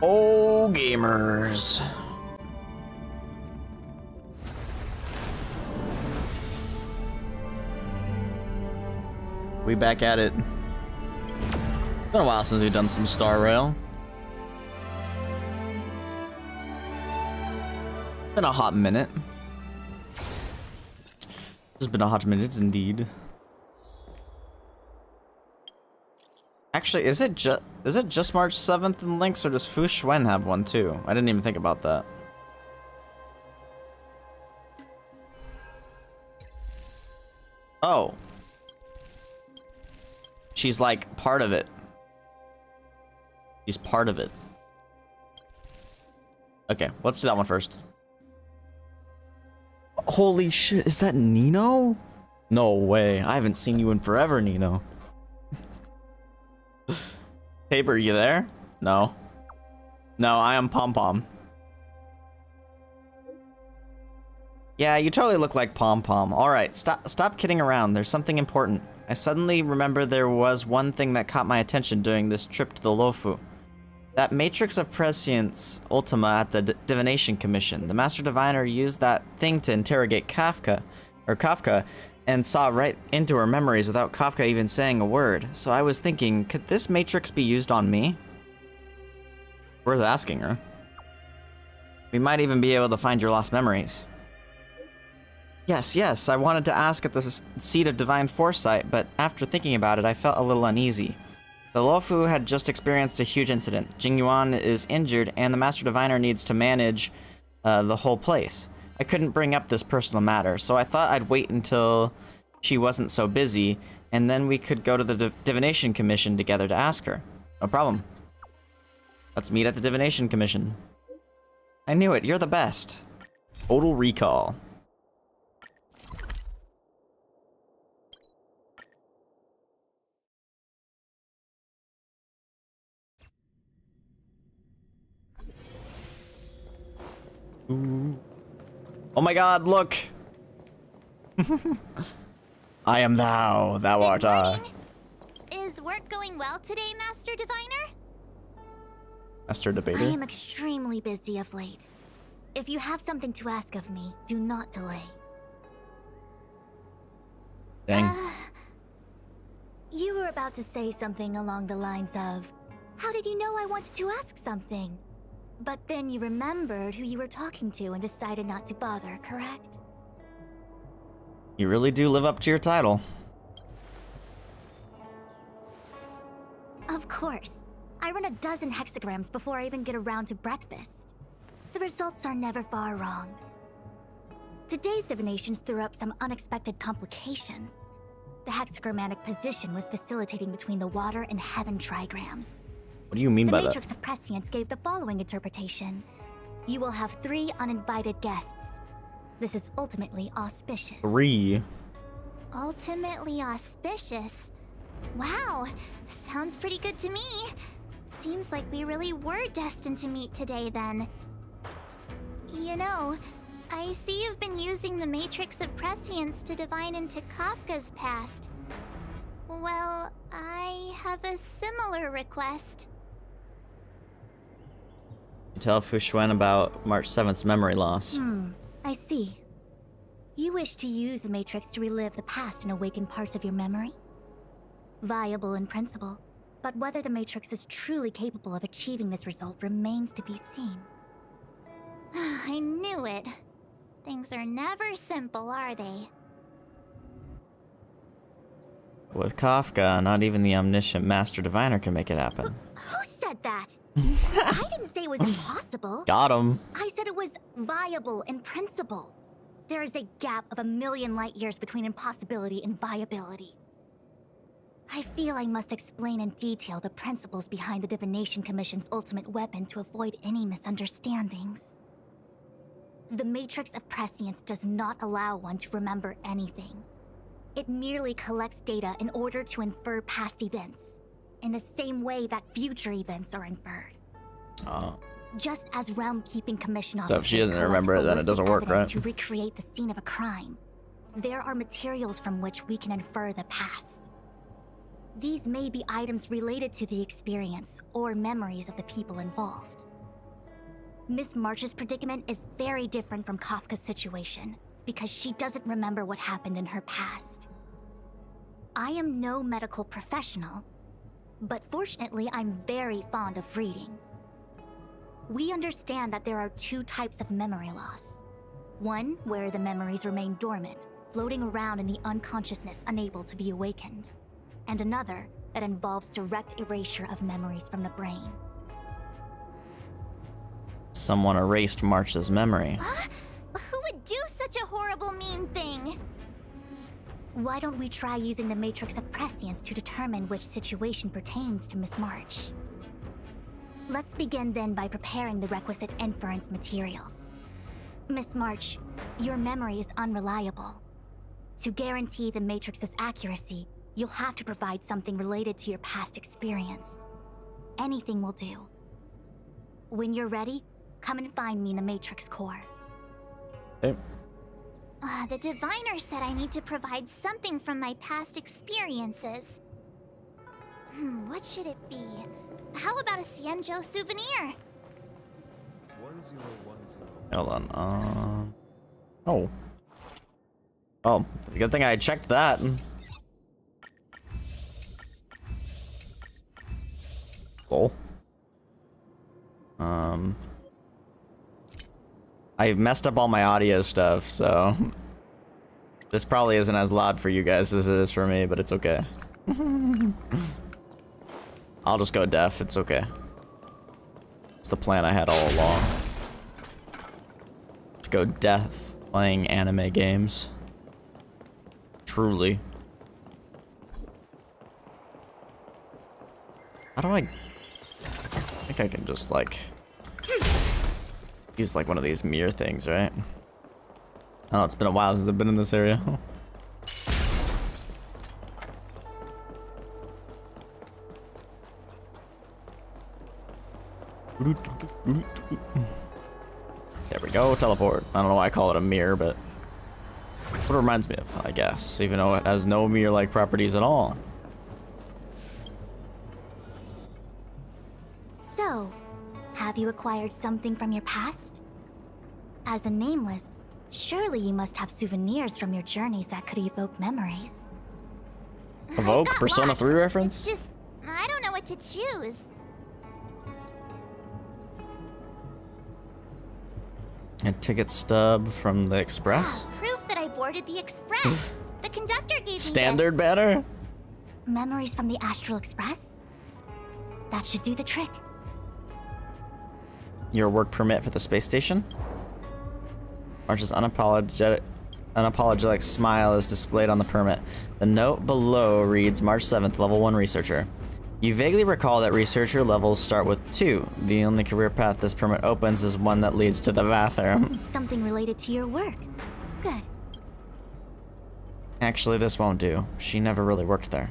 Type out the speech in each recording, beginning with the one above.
Oh, gamers. We back at it. It's been a while since we've done some Star Rail. Been a hot minute. It's been a hot minute indeed. Actually, is it just March 7th in Lynx, or does Fu Shuen have one too? I didn't even think about that. Oh. She's like part of it. She's part of it. Okay, let's do that one first. Holy shit, is that Nino? No way, I haven't seen you in forever, Nino. Tabor, you there? No. No, I am Pom Pom. Yeah, you totally look like Pom Pom. Alright, stop kidding around. There's something important. I suddenly remember there was one thing that caught my attention during this trip to the Lofu. That matrix of prescience Ultima at the Divination Commission. The Master Diviner used that thing to interrogate Kafka, and saw right into her memories without Kafka even saying a word. So I was thinking, could this matrix be used on me? Worth asking her. We might even be able to find your lost memories. Yes, I wanted to ask at the seat of divine foresight, but after thinking about it, I felt a little uneasy. The Lofu had just experienced a huge incident. Jingyuan is injured, and the Master Diviner needs to manage the whole place. I couldn't bring up this personal matter, so I thought I'd wait until she wasn't so busy, and then we could go to the Divination Commission together to ask her. No problem. Let's meet at the Divination Commission. I knew it, you're the best. Total recall. Ooh. Oh my god, look! I am thou art I. Is work going well today, Master Diviner? Master Debater? I am extremely busy of late. If you have something to ask of me, do not delay. Dang. You were about to say something along the lines of, how did you know I wanted to ask something? But then you remembered who you were talking to and decided not to bother, correct? You really do live up to your title. Of course. I run a dozen hexagrams before I even get around to breakfast. The results are never far wrong. Today's divinations threw up some unexpected complications. The hexagrammatic position was facilitating between the water and heaven trigrams. What do you mean by that? The Matrix of Prescience gave the following interpretation. You will have 3 uninvited guests. This is ultimately auspicious. 3. Ultimately auspicious? Wow, sounds pretty good to me. Seems like we really were destined to meet today then. You know, I see you've been using the Matrix of Prescience to divine into Kafka's past. Well, I have a similar request. You tell Fu Shuen about March 7th's memory loss. I see. You wish to use the Matrix to relive the past and awaken parts of your memory? Viable in principle, but whether the Matrix is truly capable of achieving this result remains to be seen. I knew it. Things are never simple, are they? With Kafka, not even the omniscient Master Diviner can make it happen. Who said that? I didn't say it was impossible. Got him. I said it was viable in principle. There is a gap of 1,000,000 light years between impossibility and viability. I feel I must explain in detail the principles behind the Divination Commission's ultimate weapon to avoid any misunderstandings. The Matrix of Prescience does not allow one to remember anything. It merely collects data in order to infer past events, in the same way that future events are inferred. Just as Realm-Keeping Commission officers So if she doesn't remember it, then it doesn't work, right? To recreate the scene of a crime, there are materials from which we can infer the past. These may be items related to the experience or memories of the people involved. Miss March's predicament is very different from Kafka's situation because she doesn't remember what happened in her past. I am no medical professional, but fortunately I'm very fond of reading. We understand that there are two types of memory loss. One where the memories remain dormant, floating around in the unconsciousness unable to be awakened. And another that involves direct erasure of memories from the brain. Someone erased March's memory. Who would do such a horrible, mean thing? Why don't we try using the matrix of prescience to determine which situation pertains to Miss March? Let's begin then by preparing the requisite inference materials. Miss March, your memory is unreliable. To guarantee the matrix's accuracy, you'll have to provide something related to your past experience. Anything will do. When you're ready, come and find me in the matrix core. Okay. The diviner said I need to provide something from my past experiences. What should it be? How about a Xianzhou souvenir? 1010. Hold on. Oh. Oh, good thing I checked that. Cool. I messed up all my audio stuff, so this probably isn't as loud for you guys as it is for me, but it's okay. I'll just go deaf, it's okay. It's the plan I had all along. To go deaf playing anime games. Truly. How do I think I can just like use like one of these mirror things, right? I know it's been a while since I've been in this area. There we go, teleport. I don't know why I call it a mirror, but that's what it reminds me of, I guess, even though it has no mirror-like properties at all. So, have you acquired something from your past? As a nameless, surely you must have souvenirs from your journeys that could evoke memories. Evoke? I've got Persona lots. 3 reference? It's just, I don't know what to choose. A ticket stub from the express? Proof that I boarded the express. The conductor gave me Standard banner? Memories from the Astral Express? That should do the trick. Your work permit for the space station? March's unapologetic smile is displayed on the permit. The note below reads March 7th, level 1 researcher. You vaguely recall that researcher levels start with 2. The only career path this permit opens is one that leads to the bathroom. Something related to your work. Good. Actually, this won't do. She never really worked there.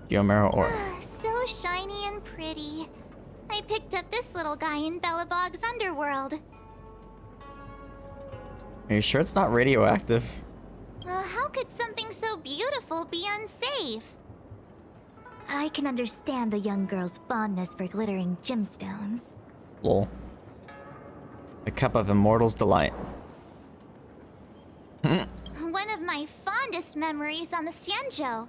Geomero Orb. So shiny and pretty. I picked up this little guy in Belobog's underworld. Are you sure it's not radioactive? How could something so beautiful be unsafe? I can understand a young girl's fondness for glittering gemstones. Lol. A cup of immortal's delight. One of my fondest memories on the Xianzhou.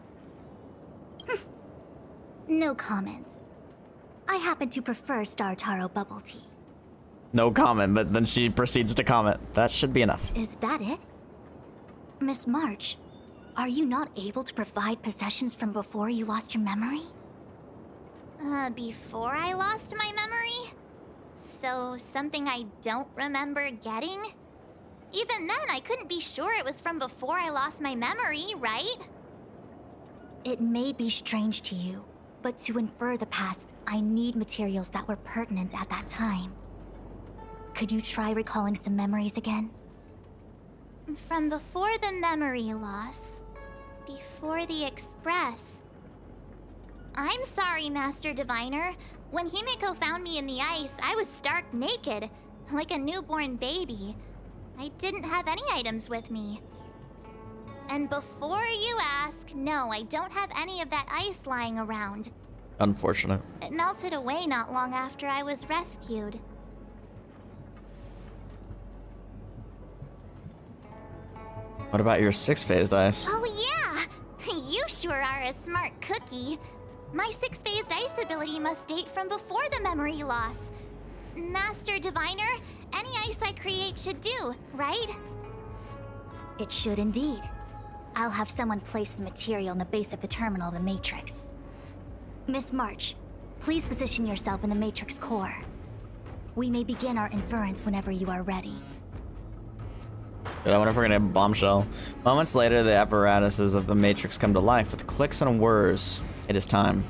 No comment. I happen to prefer Star Taro bubble tea. No comment, but then she proceeds to comment. That should be enough. Is that it? Miss March, are you not able to provide possessions from before you lost your memory? Before I lost my memory? So, something I don't remember getting? Even then, I couldn't be sure it was from before I lost my memory, right? It may be strange to you, but to infer the past, I need materials that were pertinent at that time. Could you try recalling some memories again? From before the memory loss. Before the express. I'm sorry, Master Diviner. When Himeko found me in the ice, I was stark naked, like a newborn baby. I didn't have any items with me. And before you ask, no, I don't have any of that ice lying around. Unfortunate. It melted away not long after I was rescued. What about your 6-phase dice? Oh yeah! You sure are a smart cookie. My 6-phase dice ability must date from before the memory loss. Master Diviner, any ice I create should do, right? It should indeed. I'll have someone place the material in the base of the terminal of the Matrix. Miss March, please position yourself in the Matrix core. We may begin our inference whenever you are ready. Dude, I wonder if we're gonna have a bombshell. Moments later, the apparatuses of the Matrix come to life with clicks and whirs. It is time.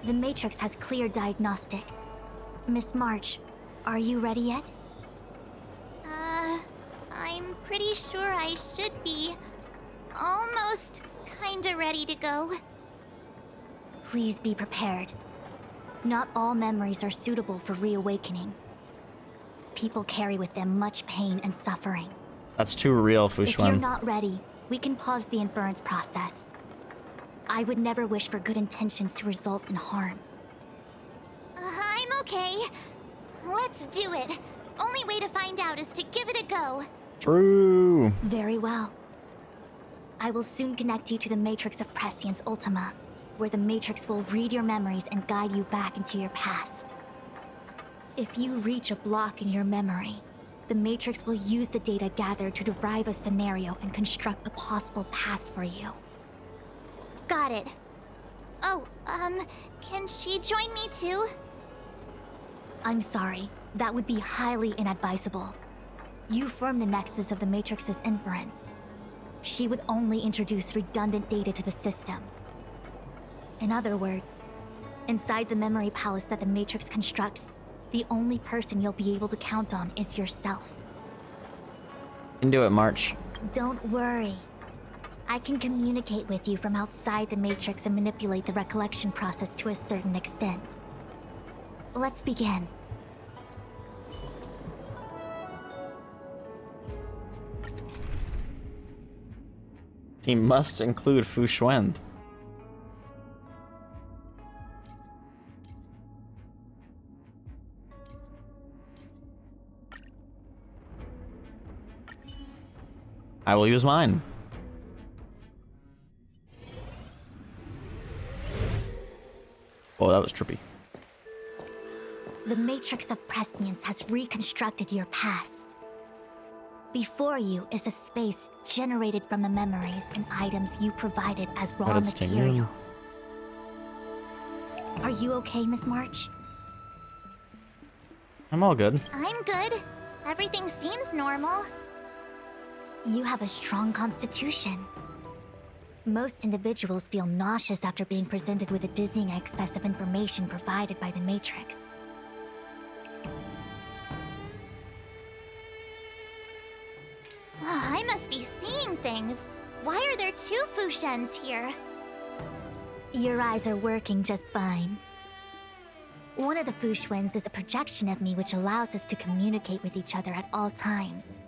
The Matrix has clear diagnostics. Miss March, are you ready yet? I'm pretty sure I should be almost kinda ready to go. Please be prepared. Not all memories are suitable for reawakening. People carry with them much pain and suffering. That's too real, If you're Fushwan. not ready, we can pause the inference process. I would never wish for good intentions to result in harm. I'm okay. Let's do it. Only way to find out is to give it a go. True. Very well. I will soon connect you to the Matrix of Prescience Ultima, where the Matrix will read your memories and guide you back into your past. If you reach a block in your memory, the Matrix will use the data gathered to derive a scenario and construct a possible past for you. Got it. Oh, can she join me too? I'm sorry, that would be highly inadvisable. You form the nexus of the Matrix's inference. She would only introduce redundant data to the system. In other words, inside the memory palace that the Matrix constructs, the only person you'll be able to count on is yourself. Can do it, March. Don't worry. I can communicate with you from outside the Matrix and manipulate the recollection process to a certain extent. Let's begin. He must include Fushwan. I will use mine. Oh, that was trippy. The Matrix of Prescience has reconstructed your past. Before you is a space generated from the memories and items you provided as raw it's tingling. materials. Are you okay, Miss March? I'm all good. I'm good. Everything seems normal. You have a strong constitution. Most individuals feel nauseous after being presented with a dizzying excess of information provided by the Matrix. I must be seeing things. Why are there 2 Fushens here? Your eyes are working just fine. One of the Fushwens is a projection of me which allows us to communicate with each other at all times.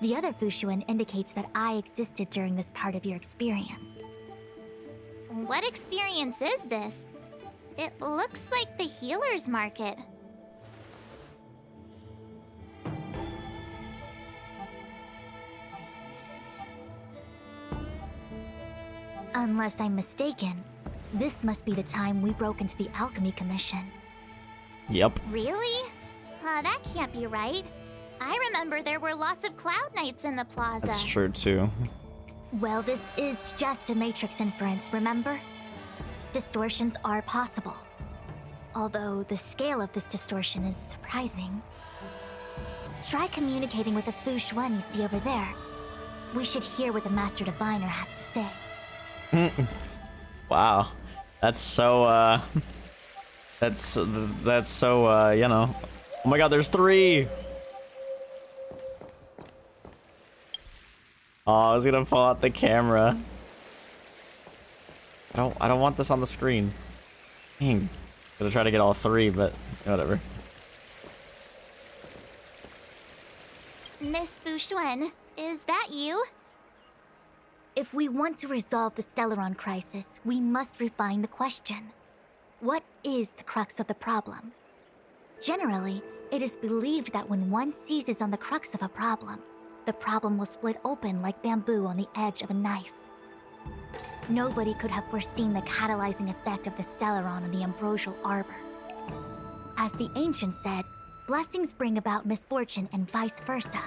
The other Fushuen indicates that I existed during this part of your experience. What experience is this? It looks like the healer's market. Unless I'm mistaken, this must be the time we broke into the Alchemy Commission. Yep. Really? That can't be right. I remember there were lots of Cloud Knights in the plaza. That's true too. Well, this is just a Matrix inference, remember? Distortions are possible. Although the scale of this distortion is surprising. Try communicating with the Fushuen you see over there. We should hear what the Master Diviner has to say. Wow. That's so, that's so, you know. Oh my god, there's 3! Oh, I was gonna pull out the camera. I don't want this on the screen. Dang. Gonna try to get all 3, but whatever. Miss Fushuen, is that you? If we want to resolve the Stellaron crisis, we must refine the question. What is the crux of the problem? Generally, It is believed that when one seizes on the crux of a problem, the problem will split open like bamboo on the edge of a knife. Nobody could have foreseen the catalyzing effect of the Stellaron on the ambrosial arbor. As the ancients said, blessings bring about misfortune and vice versa.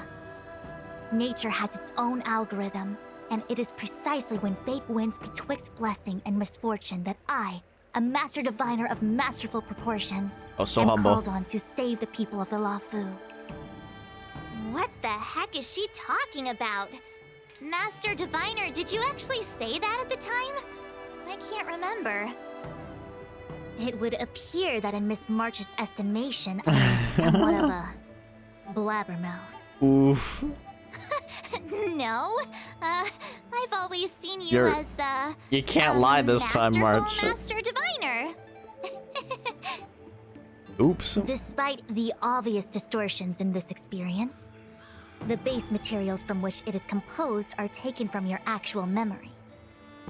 Nature has its own algorithm, and it is precisely when fate wins betwixt blessing and misfortune that I, a master diviner of masterful proportions, so am humble. called on to save the people of the Lafu. What the heck is she talking about? Master Diviner, did you actually say that at the time? I can't remember. It would appear that in Miss March's estimation, I am somewhat of a blabbermouth. Oof. No, I've always seen you You're- as, You can't lie this time, masterful March. Master Diviner. Oops. Despite the obvious distortions in this experience, the base materials from which it is composed are taken from your actual memory.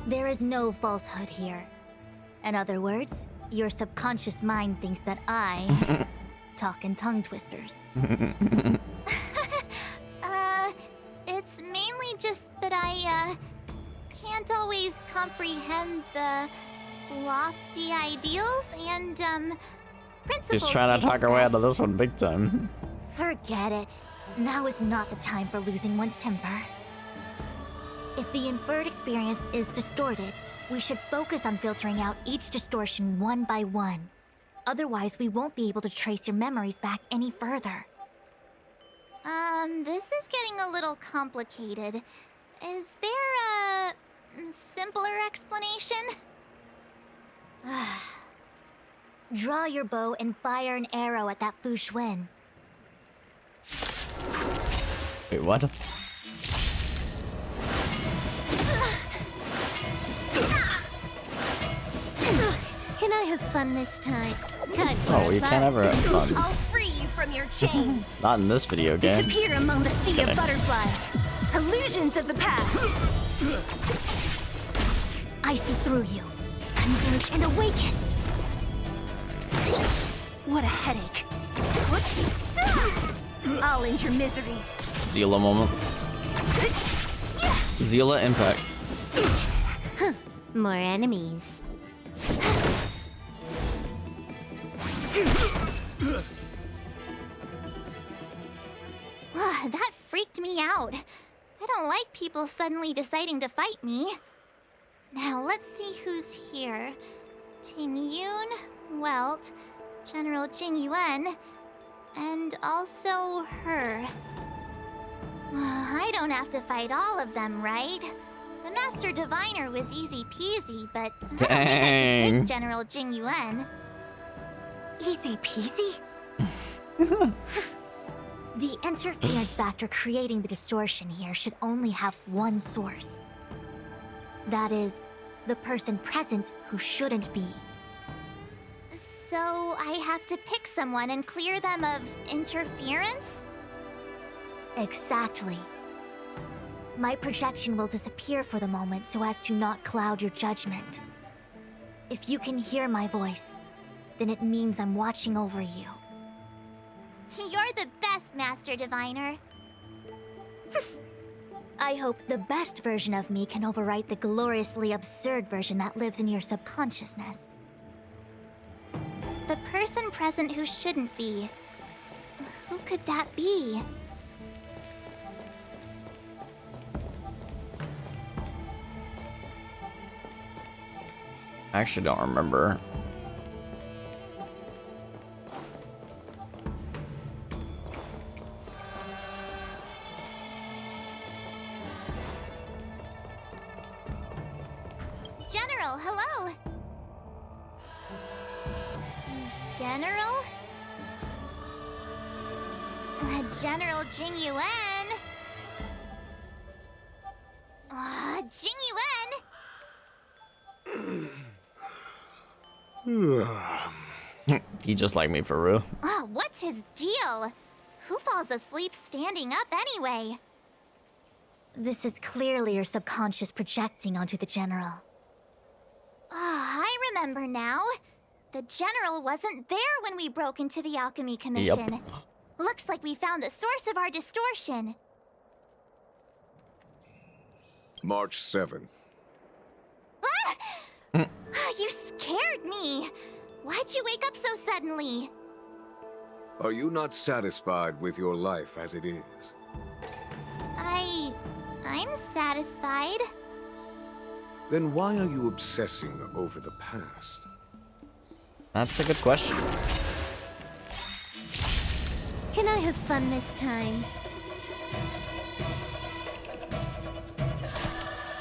There is no falsehood here. In other words, your subconscious mind thinks that I talk in tongue twisters. It's mainly just that I, can't always comprehend the lofty ideals and, principles She's trying to you talk her way out of discuss. this one big time. Forget it. Now is not the time for losing one's temper. If the inferred experience is distorted, we should focus on filtering out each distortion one by one. Otherwise, we won't be able to trace your memories back any further. This is getting a little complicated. Is there a simpler explanation? Draw your bow and fire an arrow at that Fu Xuan. Wait, what? Can I have fun this time? Time for Oh, a you fight. can't ever have fun. I'll free you from your chains. Not in this video game. Disappear among the sea kidding. of butterflies. Illusions of the past. I see through you. Converge and awaken. What a headache. I'll end your misery. Zila moment. Zila impact. More enemies. That freaked me out. I don't like people suddenly deciding to fight me. Now, let's see who's here. Ting Yun, Welt, General Jing Yuan, and also her. I don't have to fight all of them, right? The Master Diviner was easy peasy, but I don't think I Dang. can take General Jing Yuan. Easy peasy? The interference factor creating the distortion here should only have one source. That is, the person present who shouldn't be. So I have to pick someone and clear them of interference? Exactly. My projection will disappear for the moment so as to not cloud your judgment. If you can hear my voice, then it means I'm watching over you. You're the best, Master Diviner. I hope the best version of me can overwrite the gloriously absurd version that lives in your subconsciousness. The person present who shouldn't be. Who could that be? I actually don't remember. General, hello! General? General Jing Yuan? Jing Yuan? He just like me for real. What's his deal? Who falls asleep standing up anyway? This is clearly your subconscious projecting onto the general. I remember now. The general wasn't there when we broke into the alchemy commission. Yep. Looks like we found the source of our distortion. March 7th. Ah! You scared me. Why'd you wake up so suddenly? Are you not satisfied with your life as it is? I'm satisfied. Then why are you obsessing over the past? That's a good question. Can I have fun this time?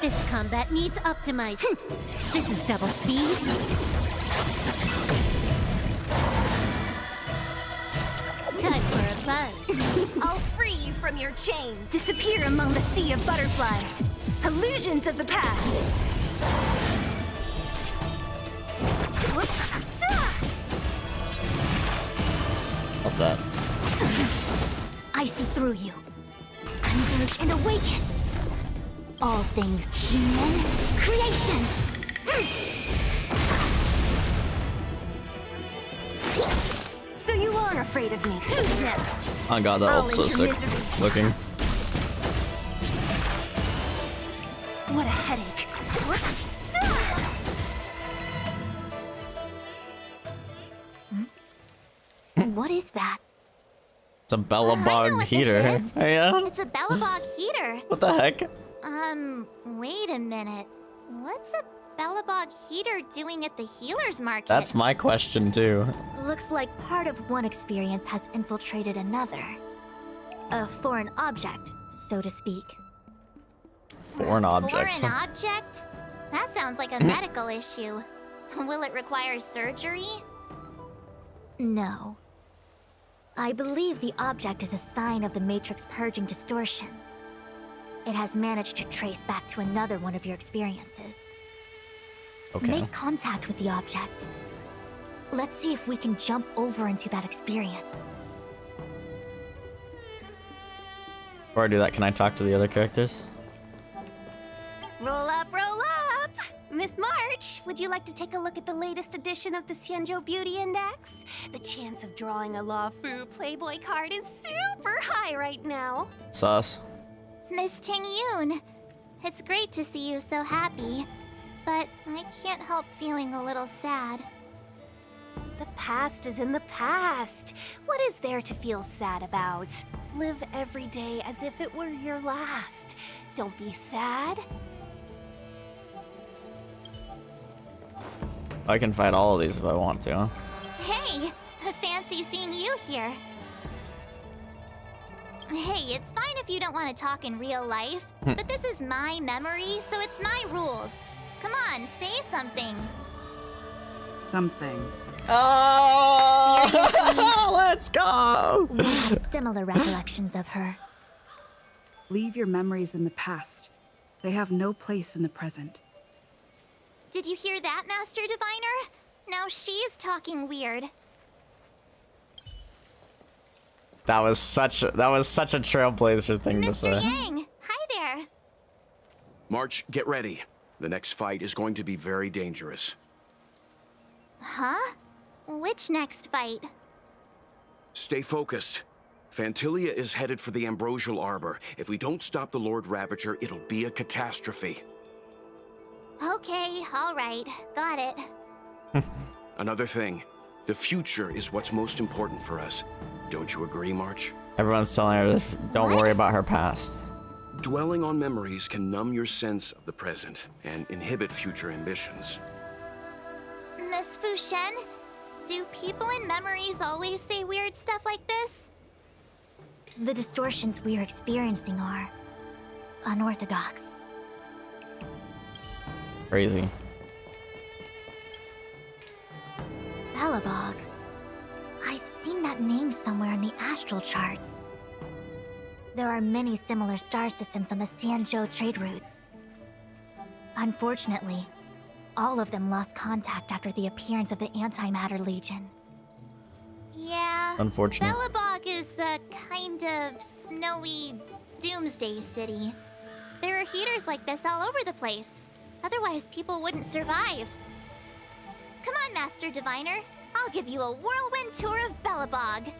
This combat needs optimized. This is double speed. Time for a buzz. I'll free you from your chains. Disappear among the sea of butterflies. Illusions of the past. Love that. I see through you. Converge and awaken. All things human creations. So you are afraid of me. Who's next? Oh god, that I'll ult's so end sick your misery. looking. What a headache. What is that? It's a I know Bellabog what this heater. is. Oh, yeah? It's a Bellabog heater. What the heck? Wait a minute. What's a Bellabog heater doing at the healer's market? That's my question too. Looks like part of one experience has infiltrated another. A foreign object, so to speak. Foreign object. Foreign object? That sounds like a medical issue. Will it require surgery? No. I believe the object is a sign of the Matrix purging distortion. It has managed to trace back to another one of your experiences. Okay. Make contact with the object. Let's see if we can jump over into that experience. Before I do that, can I talk to the other characters? Roll up, roll up! Miss March, would you like to take a look at the latest edition of the Xianzhou Beauty Index? The chance of drawing a Luofu Playboy card is super high right now. Sus. Miss Ting Yun, it's great to see you so happy, but I can't help feeling a little sad. The past is in the past. What is there to feel sad about? Live every day as if it were your last. Don't be sad. I can fight all of these if I want to. Hey, fancy seeing you here. Hey, it's fine if you don't want to talk in real life, but this is my memory, so it's my rules. Come on, say something. Something. Oh, let's go! We have similar recollections of her. Leave your memories in the past. They have no place in the present. Did you hear that, Master Diviner? Now she's talking weird. That was such a trailblazer thing to Mr. say. Yang, hi there. March, get ready. The next fight is going to be very dangerous. Huh? Which next fight? Stay focused. Phantilia is headed for the Ambrosial Arbor. If we don't stop the Lord Ravager, it'll be a catastrophe. Okay, all right, got it. Another thing, the future is what's most important for us. Don't you agree, March? Everyone's telling her, don't worry about her past. Dwelling on memories can numb your sense of the present and inhibit future ambitions. Miss Fushen, do people in memories always say weird stuff like this? The distortions we are experiencing are unorthodox. Crazy. Bellabog. I've seen that name somewhere in the astral charts. There are many similar star systems on the Xianzhou trade routes. Unfortunately, all of them lost contact after the appearance of the Antimatter Legion. Yeah. Unfortunate. Bellabog is a kind of snowy doomsday city. There are heaters like this all over the place. Otherwise, people wouldn't survive. Come on, Master Diviner. I'll give you a whirlwind tour of Belobog.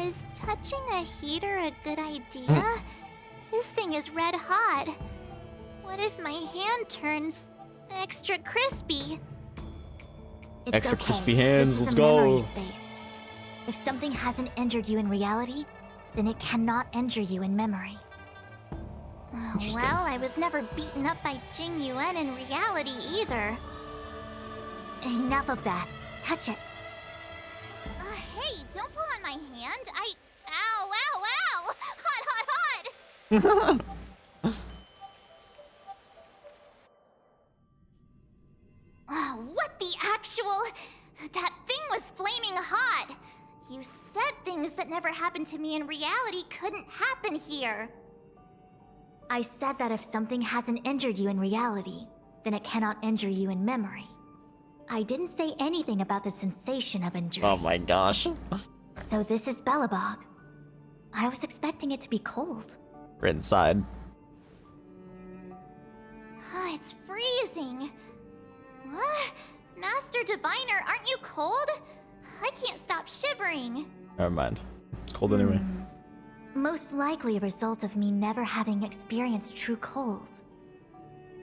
Is touching a heater a good idea? This thing is red hot. What if my hand turns extra crispy? It's Extra okay. crispy hands, This is let's a memory go. space. If something hasn't injured you in reality, then it cannot injure you in memory. Oh, Interesting. well, I was never beaten up by Jing Yuan in reality either. Enough of that. Touch it. Hey, don't pull on my hand. Ow, ow, ow! Hot, hot, hot! What the actual... That thing was flaming hot! You said things that never happened to me in reality couldn't happen here. I said that if something hasn't injured you in reality, then it cannot injure you in memory. I didn't say anything about the sensation of injury. Oh my gosh. So this is Belobog. I was expecting it to be cold. We're inside. It's freezing. What? Master Diviner, aren't you cold? I can't stop shivering. Never mind. It's cold anyway. Most likely a result of me never having experienced true cold.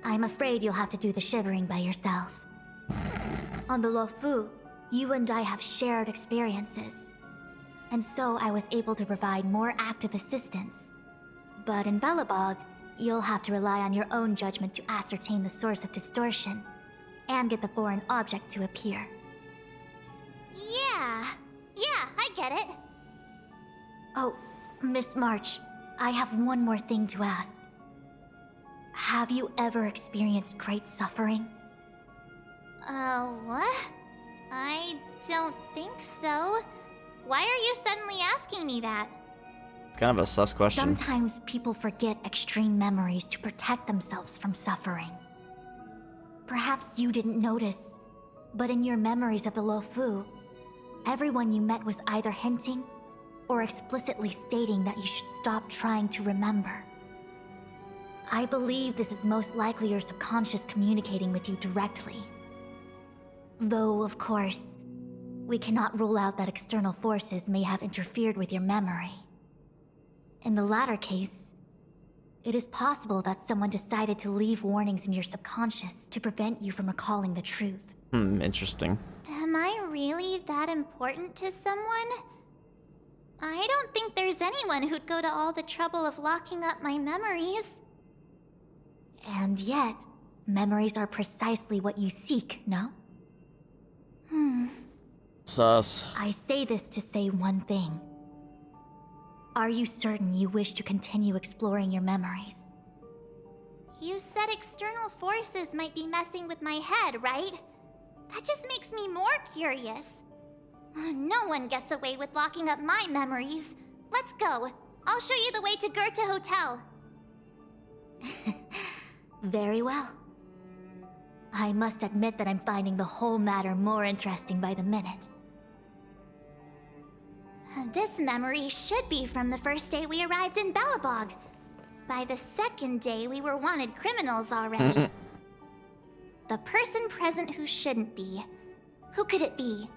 I'm afraid you'll have to do the shivering by yourself. On the Luofu, you and I have shared experiences. And so I was able to provide more active assistance. But in Belobog, you'll have to rely on your own judgment to ascertain the source of distortion, and get the foreign object to appear. Yeah, I get it. Oh, Miss March, I have one more thing to ask. Have you ever experienced great suffering? What? I don't think so. Why are you suddenly asking me that? It's kind of a sus question. Sometimes people forget extreme memories to protect themselves from suffering. Perhaps you didn't notice, but in your memories of the Luofu, everyone you met was either hinting or explicitly stating that you should stop trying to remember. I believe this is most likely your subconscious communicating with you directly. Though, of course, we cannot rule out that external forces may have interfered with your memory. In the latter case, it is possible that someone decided to leave warnings in your subconscious to prevent you from recalling the truth. Interesting. Am I really that important to someone? I don't think there's anyone who'd go to all the trouble of locking up my memories. And yet, memories are precisely what you seek, no? Sus. I say this to say one thing. Are you certain you wish to continue exploring your memories? You said external forces might be messing with my head, right? That just makes me more curious. No one gets away with locking up my memories. Let's go. I'll show you the way to Goethe Hotel. Very well. I must admit that I'm finding the whole matter more interesting by the minute. This memory should be from the first day we arrived in Belobog. By the second day, we were wanted criminals already. The person present who shouldn't be. Who could it be?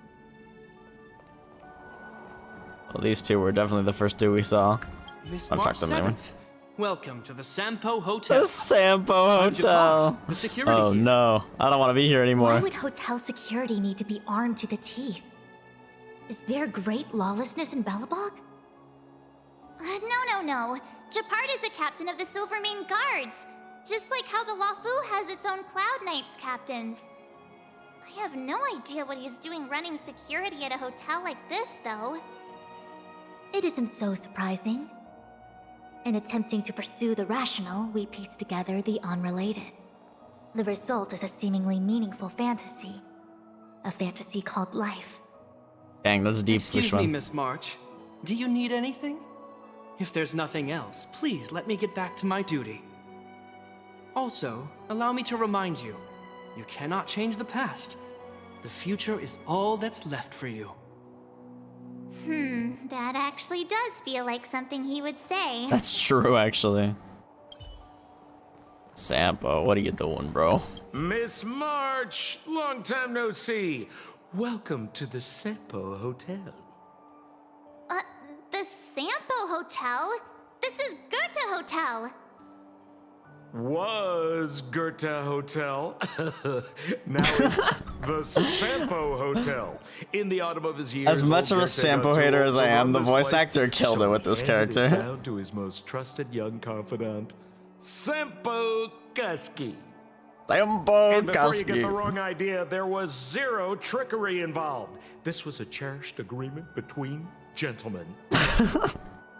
Well, these two were definitely the first two we saw. Miss Don't March talk to them anyway. 7th. Welcome to the Sampo Hotel. The Sampo I'm Hotel. Tabor, the security Oh here. no, I don't want to be here Why anymore. would hotel security need to be armed to the teeth? Is there great lawlessness in Belobog? No. Japard is a captain of the Silvermane Guards. Just like how the Luofu has its own Cloud Knights captains. I have no idea what he's doing running security at a hotel like this, though. It isn't so surprising. In attempting to pursue the rational, we piece together the unrelated. The result is a seemingly meaningful fantasy. A fantasy called life. Dang, that's deep, Excuse me, Fishman. Miss March. Do you need anything? If there's nothing else, please let me get back to my duty. Also, allow me to remind you, you cannot change the past. The future is all that's left for you. That actually does feel like something he would say. That's true, actually. Sampo, what are you doing, bro? Miss March, long time no see. Welcome to the Sampo Hotel. The Sampo Hotel? This is Goethe Hotel. Was Goethe Hotel. Now it's the Sampo Hotel. In the autumn of his years, As much of a Goethe Sampo got hater to as I am, run the this voice place, actor killed it with this handed character. down to his most trusted young confidant, Sampo Gusky. Sampo And before you get the Gusky. wrong idea, there was zero trickery involved. This was a cherished agreement between gentlemen.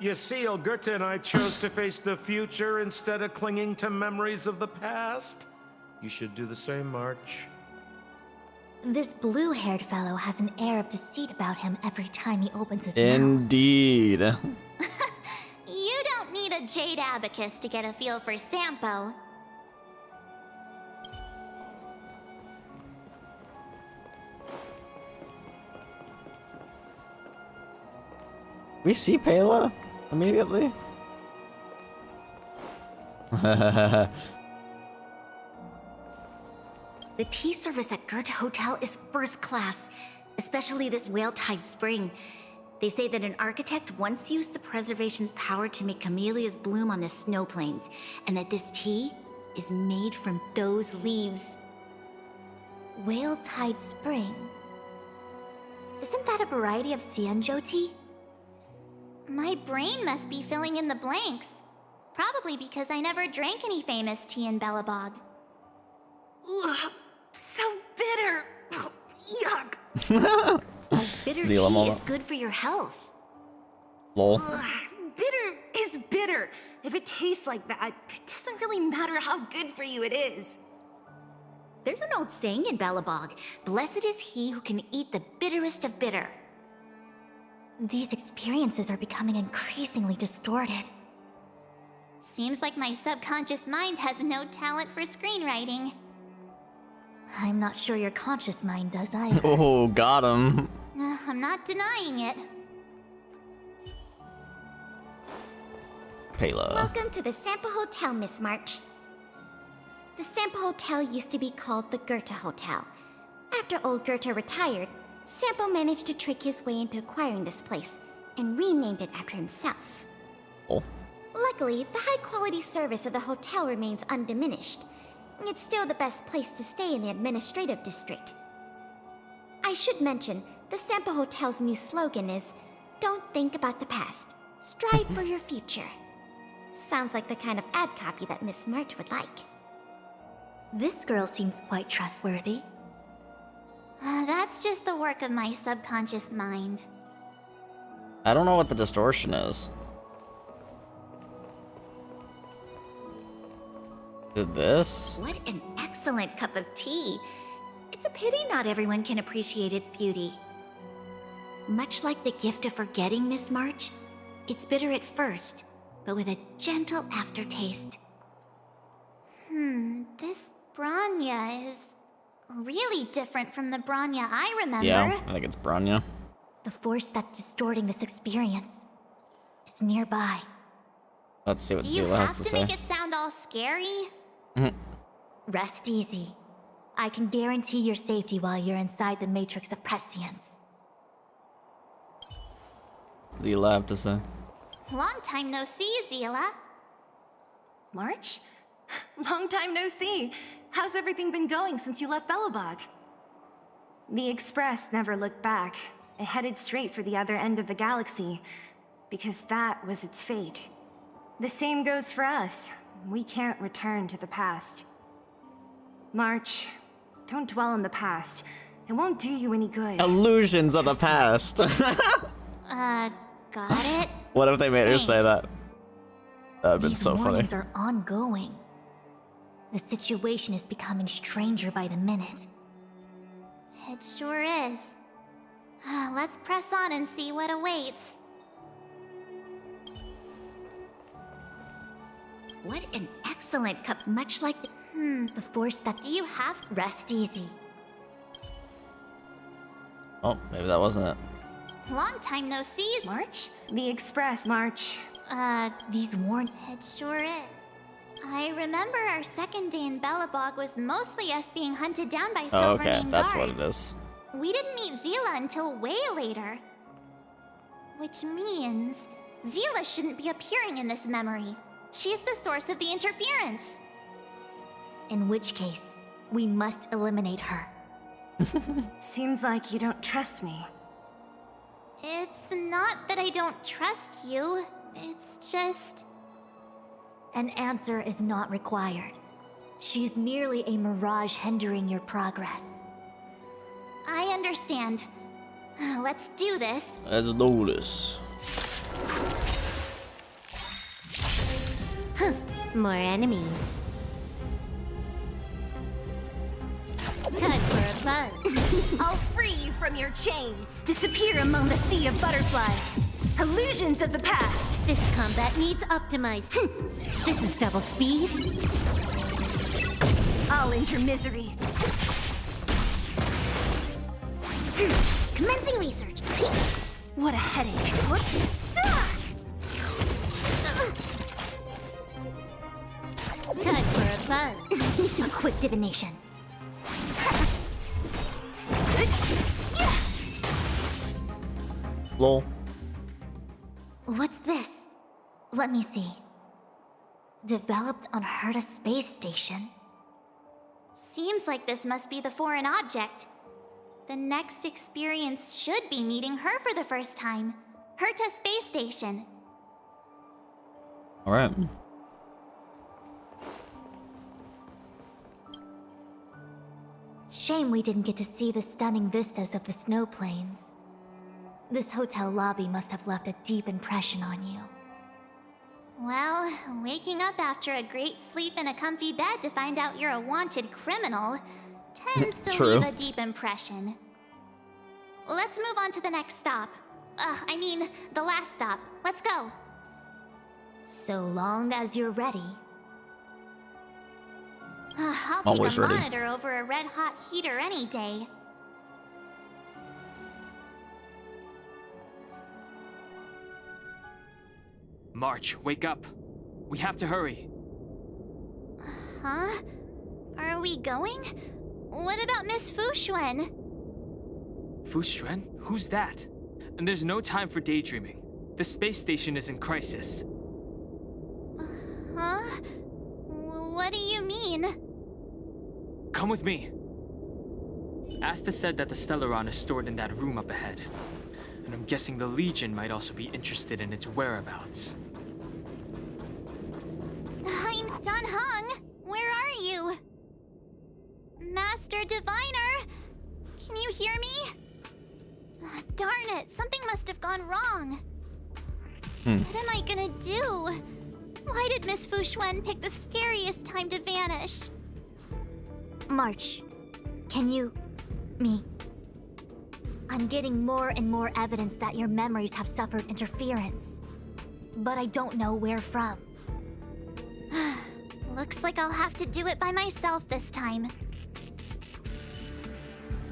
You see, Goethe and I chose to face the future instead of clinging to memories of the past. You should do the same, March. This blue-haired fellow has an air of deceit about him every time he opens his mouth. Indeed. You don't need a jade abacus to get a feel for Sampo. We see Pela immediately. The tea service at Goethe Hotel is first class, especially this Whale-Tide Spring. They say that an architect once used the preservation's power to make camellias bloom on the snow plains, and that this tea is made from those leaves. Whale-Tide Spring. Isn't that a variety of Xianzhou tea? My brain must be filling in the blanks. Probably because I never drank any famous tea in Belobog. Ugh, so bitter. Yuck. Bitter Zila tea moment. is good for your health. Lol. Ugh, bitter is bitter. If it tastes like that, it doesn't really matter how good for you it is. There's an old saying in Belobog, blessed is he who can eat the bitterest of bitter. These experiences are becoming increasingly distorted. Seems like my subconscious mind has no talent for screenwriting. I'm not sure your conscious mind does either. Oh, got him. I'm not denying it. Pela. Welcome to the Sampo Hotel, Miss March. The Sampo Hotel used to be called the Goethe Hotel. After old Goethe retired, Sampo managed to trick his way into acquiring this place and renamed it after himself. Oh. Luckily, the high-quality service of the hotel remains undiminished. It's still the best place to stay in the administrative district. I should mention, the Sampo Hotel's new slogan is, "Don't think about the past. Strive for your future." Sounds like the kind of ad copy that Miss March would like. This girl seems quite trustworthy. That's just the work of my subconscious mind. I don't know what the distortion is. Did this? What an excellent cup of tea. It's a pity not everyone can appreciate its beauty. Much like the gift of forgetting, Miss March, it's bitter at first, but with a gentle aftertaste. This Bronya is really different from the Bronya I remember. Yeah, I think it's Bronya. The force that's distorting this experience is nearby. Let's see what Do you Zila have has to to say. make it sound all scary? Rest easy. I can guarantee your safety while you're inside the matrix of prescience. Zila have to say. Long time no see, Zila. March? Long time no see. How's everything been going since you left Belobog? The Express never looked back. It headed straight for the other end of the galaxy, because that was its fate. The same goes for us. We can't return to the past. March, don't dwell on the past. It won't do you any good. Illusions of the past. Got it? What if they made her say that? That'd been These so funny. warnings are ongoing. The situation is becoming stranger by the minute. It sure is. Let's press on and see what awaits. What an excellent cup, much like the force that... Do you have... Rest easy. Oh, maybe that wasn't it. Long time no see. March? The Express, March. These warn... It sure is. I remember our second day in Belobog was mostly us being hunted down by Oh, Silver okay, Mane that's guards. what it is. We didn't meet Zila until way later. Which means Zila shouldn't be appearing in this memory. She's the source of the interference. In which case, we must eliminate her. Seems like you don't trust me. It's not that I don't trust you. It's just... An answer is not required. She's merely a mirage hindering your progress. I understand. Let's do this. Let's do this. More enemies. Time for a plunge. I'll free you from your chains. Disappear among the sea of butterflies. Illusions of the past. This combat needs optimized. This is double speed. I'll end your misery. Commencing research. What a headache. Time for a plunge. A quick divination. Lol. What's this? Let me see. Developed on Herta space station. Seems like this must be the foreign object. The next experience should be meeting her for the first time. Herta Space Station. Alright. Shame we didn't get to see the stunning vistas of the snow plains. This hotel lobby must have left a deep impression on you. Well, waking up after a great sleep in a comfy bed to find out you're a wanted criminal tends to True. leave a deep impression. Let's move on to the next stop. I mean, the last stop. Let's go. So long as you're ready. I'll take Always a ready. monitor over a red-hot heater any day. March, wake up. We have to hurry. Huh? Are we going? What about Miss Fuxuan? Fu Xuan? Who's that? And there's no time for daydreaming. The space station is in crisis. Huh? What do you mean? Come with me. Asta said that the Stellaron is stored in that room up ahead. And I'm guessing the Legion might also be interested in its whereabouts. Hein Dunhung, where are you? Master Diviner, can you hear me? Darn it, something must have gone wrong. What am I gonna do? Why did Miss Fuxuan pick the scariest time to vanish? March, can you... me? I'm getting more and more evidence that your memories have suffered interference. But I don't know where from. Looks like I'll have to do it by myself this time.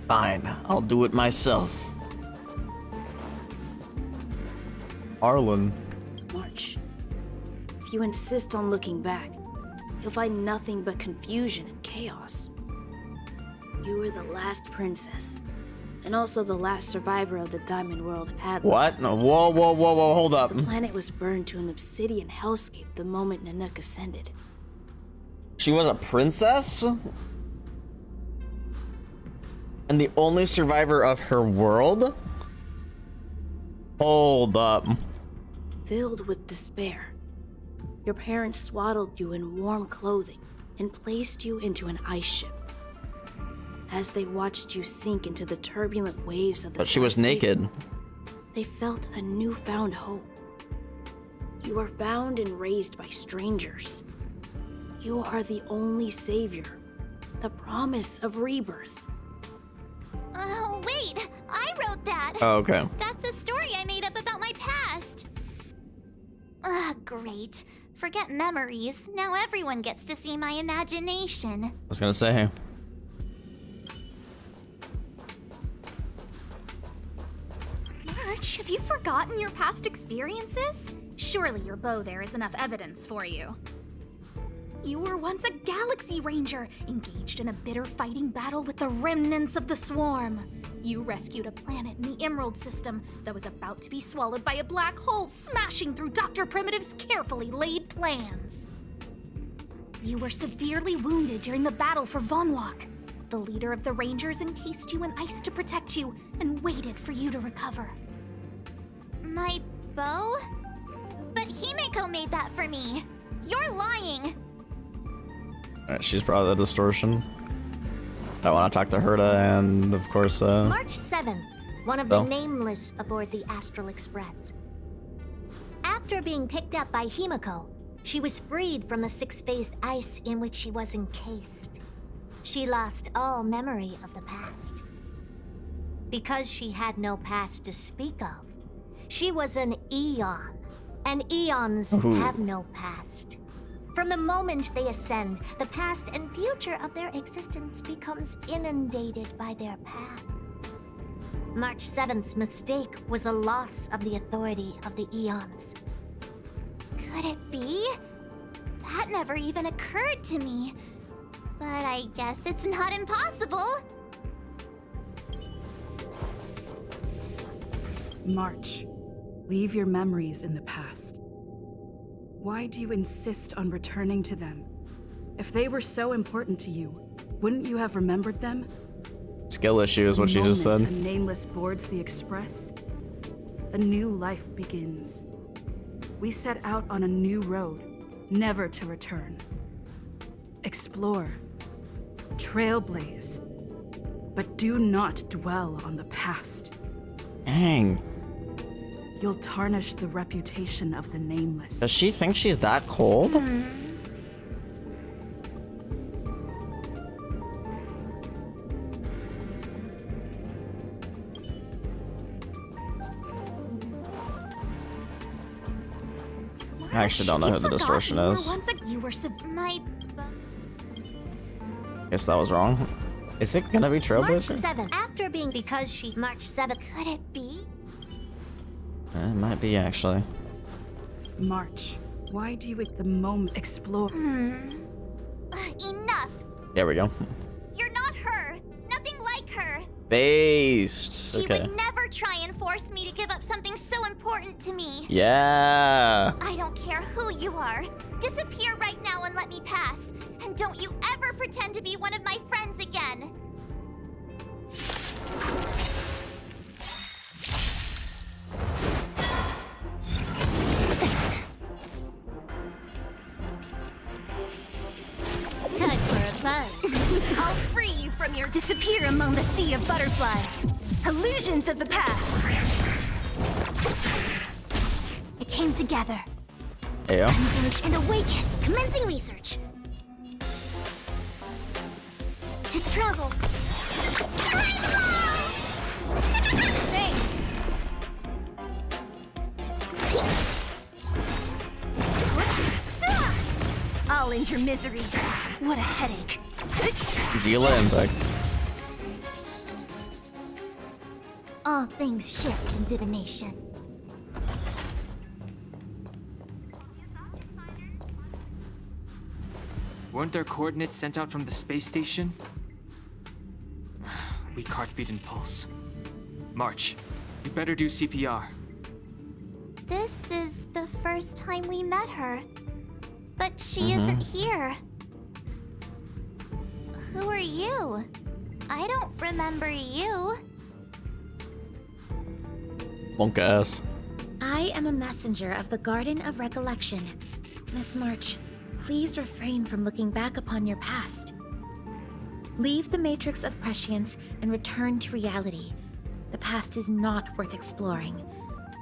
Fine, I'll do it myself. Arlen. March, if you insist on looking back, you'll find nothing but confusion and chaos. You were the last princess, and also the last survivor of the Diamond World Atlas. What? No, whoa, whoa, whoa, whoa, hold up. The planet was burned to an obsidian hellscape the moment Nanook ascended. She was a princess? And the only survivor of her world? Hold up. Filled with despair, your parents swaddled you in warm clothing and placed you into an ice ship. As they watched you sink into the turbulent waves of the But she was skyscape, naked. they felt a newfound hope. You were found and raised by strangers. You are the only savior, the promise of rebirth. Oh, wait! I wrote that! Oh, okay. That's a story I made up about my past! Great. Forget memories. Now everyone gets to see my imagination. I was gonna say. March, have you forgotten your past experiences? Surely your bow there is enough evidence for you. You were once a Galaxy Ranger, engaged in a bitter fighting battle with the remnants of the swarm. You rescued a planet in the Emerald System that was about to be swallowed by a black hole, smashing through Dr. Primitive's carefully laid plans. You were severely wounded during the battle for Vonwalk. The leader of the Rangers encased you in ice to protect you and waited for you to recover. My bow? But Himeko made that for me. You're lying. Alright, she's probably the distortion. I want to talk to Herta and, of course, March 7th, one of the Bill? nameless aboard the Astral Express. After being picked up by Himeko, she was freed from the six-phased ice in which she was encased. She lost all memory of the past. Because she had no past to speak of, she was an Eon, and Eons have no past. From the moment they ascend, the past and future of their existence becomes inundated by their path. March 7th's mistake was the loss of the authority of the Eons. Could it be? That never even occurred to me. But I guess it's not impossible. March, leave your memories in the past. Why do you insist on returning to them? If they were so important to you, wouldn't you have remembered them? skill issue is what she just said. The moment a nameless boards the Express, a new life begins. We set out on a new road, never to return. Explore, trailblaze, but do not dwell on the past. Dang. You'll tarnish the reputation of the Nameless. Does she think she's that cold? I actually don't know who the distortion is. Guess that was wrong. Is it gonna be March Trailblazer? 7th, after being because she March 7th. Could it be? It might be actually. March, why do you at the moment explore? Enough! There we go. You're not her! Nothing like her! Based. She Okay. would never try and force me to give up something so important to me. Yeah. I don't care who you are. Disappear right now and let me pass. And don't you ever pretend to be one of my friends again. Time for a buzz. I'll free you from your disappear among the sea of butterflies. Illusions of the past. It came together. Yeah. Converge and awaken. Commencing research. To travel. Thanks. I'll end your misery. What a headache. Zila Impact. All things shift in divination. Weren't there coordinates sent out from the space station? Weak heartbeat and pulse. March, you better do CPR. This is the first time we met her. But she isn't here. Who are you? I don't remember you. Monk ass. I am a messenger of the Garden of Recollection. Miss March, please refrain from looking back upon your past. Leave the matrix of prescience and return to reality. The past is not worth exploring.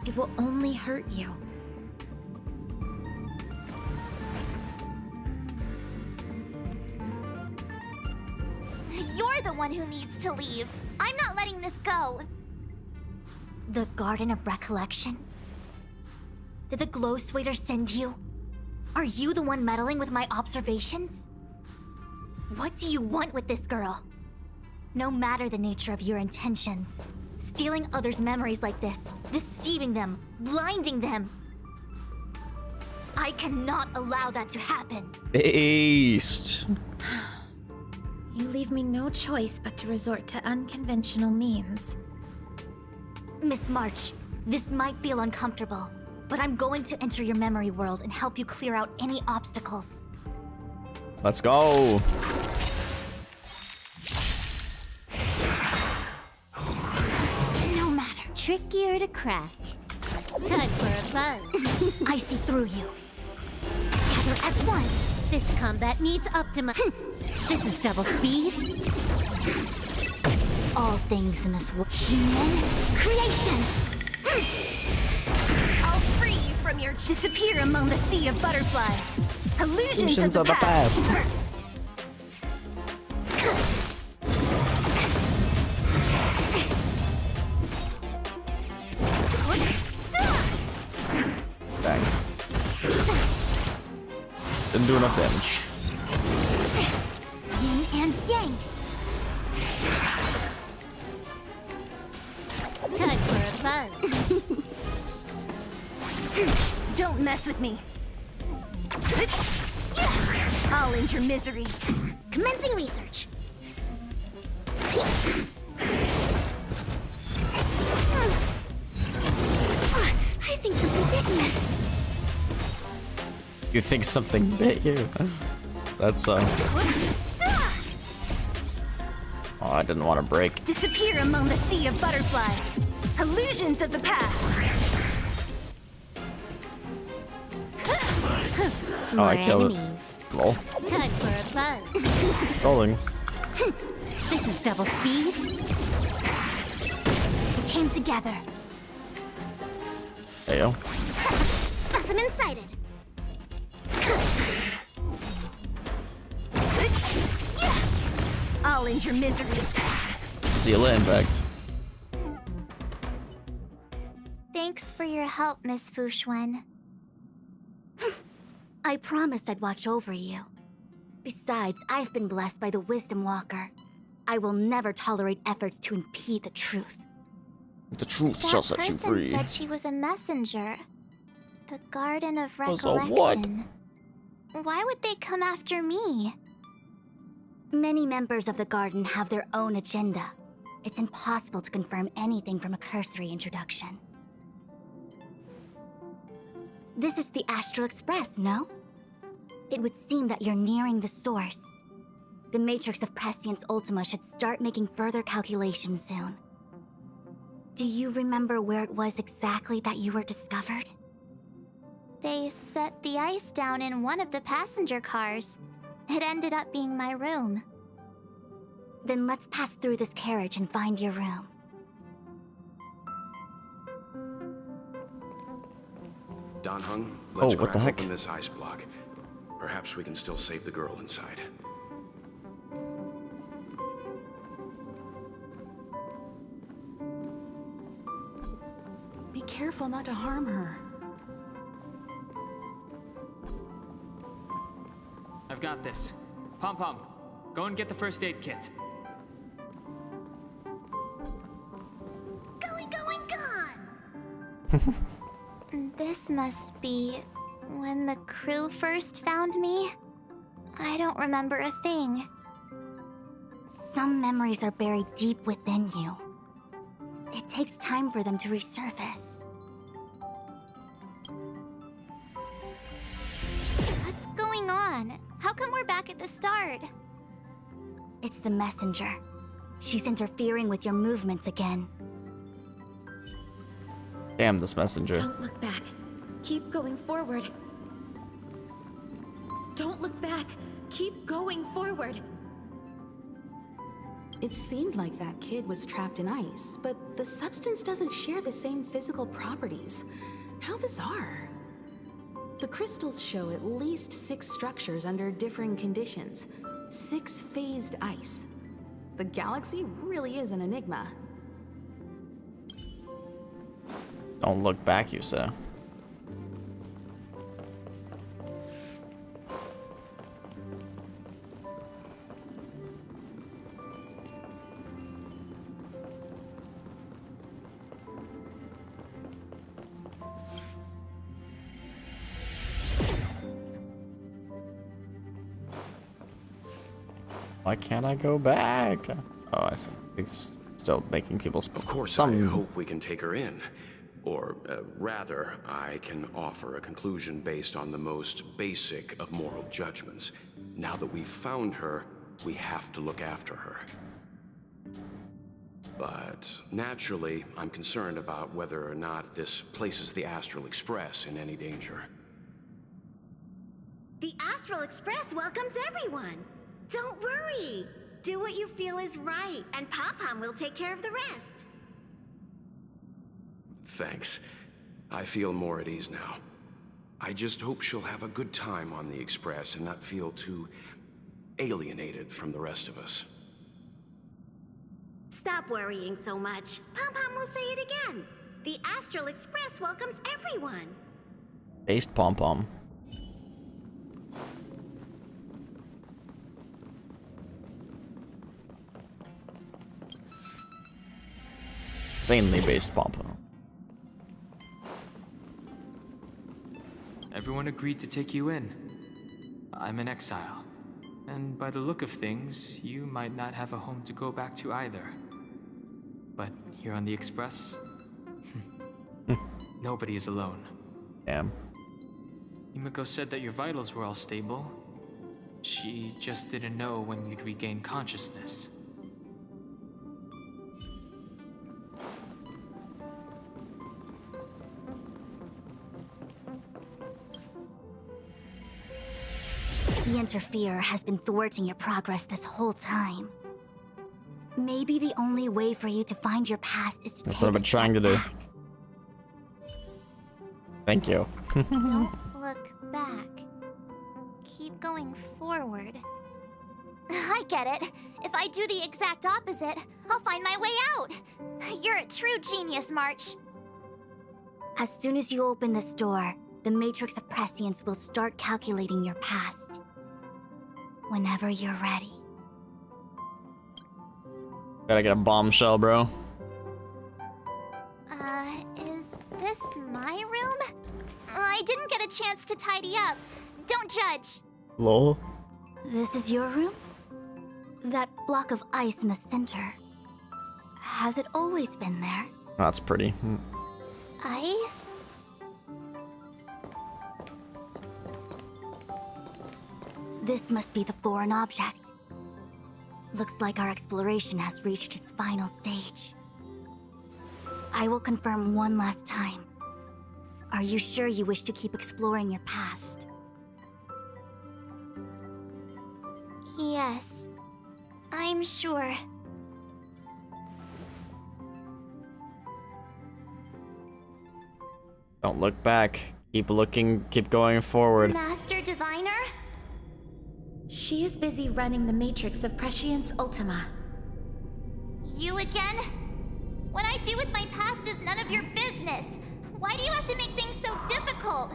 It will only hurt you. You're the one who needs to leave. I'm not letting this go. The Garden of Recollection? Did the Glow Swader send you? Are you the one meddling with my observations? What do you want with this girl? No matter the nature of your intentions, stealing others' memories like this, deceiving them, blinding them. I cannot allow that to happen. Based. You leave me no choice but to resort to unconventional means. Miss March, this might feel uncomfortable, but I'm going to enter your memory world and help you clear out any obstacles. Let's go. No matter. Trickier to crack. Time for a buzz. I see through you. Gather as one. This combat needs This is double speed. All things in this world. Human creations. I'll free you from your disappear among the sea of butterflies. Illusions of the past. Bang. Didn't do enough damage. Yin and yang. Time for a buzz. Don't mess with me. I'll end your misery. Commencing research. I think something bit me. You think something bit you? That's Oh, I didn't want to break. Disappear among the sea of butterflies. Illusions of the past. Oh, I killed it. Lol. Time for a buzz. Rolling. This is double speed. We came together. There you go. Specimen sighted. I'll end your misery. See you later, Impact. Thanks for your help, Miss Fushuen. I promised I'd watch over you. Besides, I've been blessed by the Wisdom Walker. I will never tolerate efforts to impede the truth. The truth That shall set you person free. said she was a messenger. The Garden of Was a Recollection. what? Why would they come after me? Many members of the Garden have their own agenda. It's impossible to confirm anything from a cursory introduction. This is the Astral Express, no? It would seem that you're nearing the source. The Matrix of Prescience Ultima should start making further calculations soon. Do you remember where it was exactly that you were discovered? They set the ice down in one of the passenger cars. It ended up being my room. Then let's pass through this carriage and find your room. Don Hung, let's what the crack heck? open this ice block. Perhaps we can still save the girl inside. Be careful not to harm her. I've got this. Pom Pom, go and get the first aid kit. Going, gone! This must be when the crew first found me. I don't remember a thing. Some memories are buried deep within you. It takes time for them to resurface. What's going on? How come we're back at the start? It's the messenger. She's interfering with your movements again. Damn this messenger. Don't look back. Keep going forward. Don't look back. Keep going forward. It seemed like that kid was trapped in ice, but the substance doesn't share the same physical properties. How bizarre. The crystals show at least 6 structures under differing conditions. 6 phased ice. The galaxy really is an enigma. Don't look back, you say. Why can't I go back? Oh, I see. It's still making people... Of course, I hope we can take her in. Or, rather, I can offer a conclusion based on the most basic of moral judgments. Now that we've found her, we have to look after her. But, naturally, I'm concerned about whether or not this places the Astral Express in any danger. The Astral Express welcomes everyone. Don't worry. Do what you feel is right, and Pom-Pom will take care of the rest. Thanks. I feel more at ease now. I just hope she'll have a good time on the Express and not feel too alienated from the rest of us. Stop worrying so much. Pom-Pom will say it again. The Astral Express welcomes everyone. Based Pom-Pom. Insanely based Pom-Pom. Everyone agreed to take you in. I'm in exile. And by the look of things, you might not have a home to go back to either. But here on the Express, nobody is alone. Damn. Himiko said that your vitals were all stable. She just didn't know when you'd regain consciousness. The Interferer has been thwarting your progress this whole time. Maybe the only way for you to find your past is to That's take what I've been trying to do. Thank you. Don't look back. Keep going forward. I get it. If I do the exact opposite, I'll find my way out. You're a true genius, March. As soon as you open this door, the Matrix of Prescience will start calculating your past. Whenever you're ready. Gotta get a bombshell, bro. Is this my room? I didn't get a chance to tidy up. Don't judge. Lol. This is your room? That block of ice in the center. Has it always been there? That's pretty. Ice? This must be the foreign object. Looks like our exploration has reached its final stage. I will confirm one last time. Are you sure you wish to keep exploring your past? Yes. I'm sure. Don't look back. Keep looking, keep going forward. Master Diviner? She is busy running the Matrix of Prescience Ultima. You again? What I do with my past is none of your business. Why do you have to make things so difficult?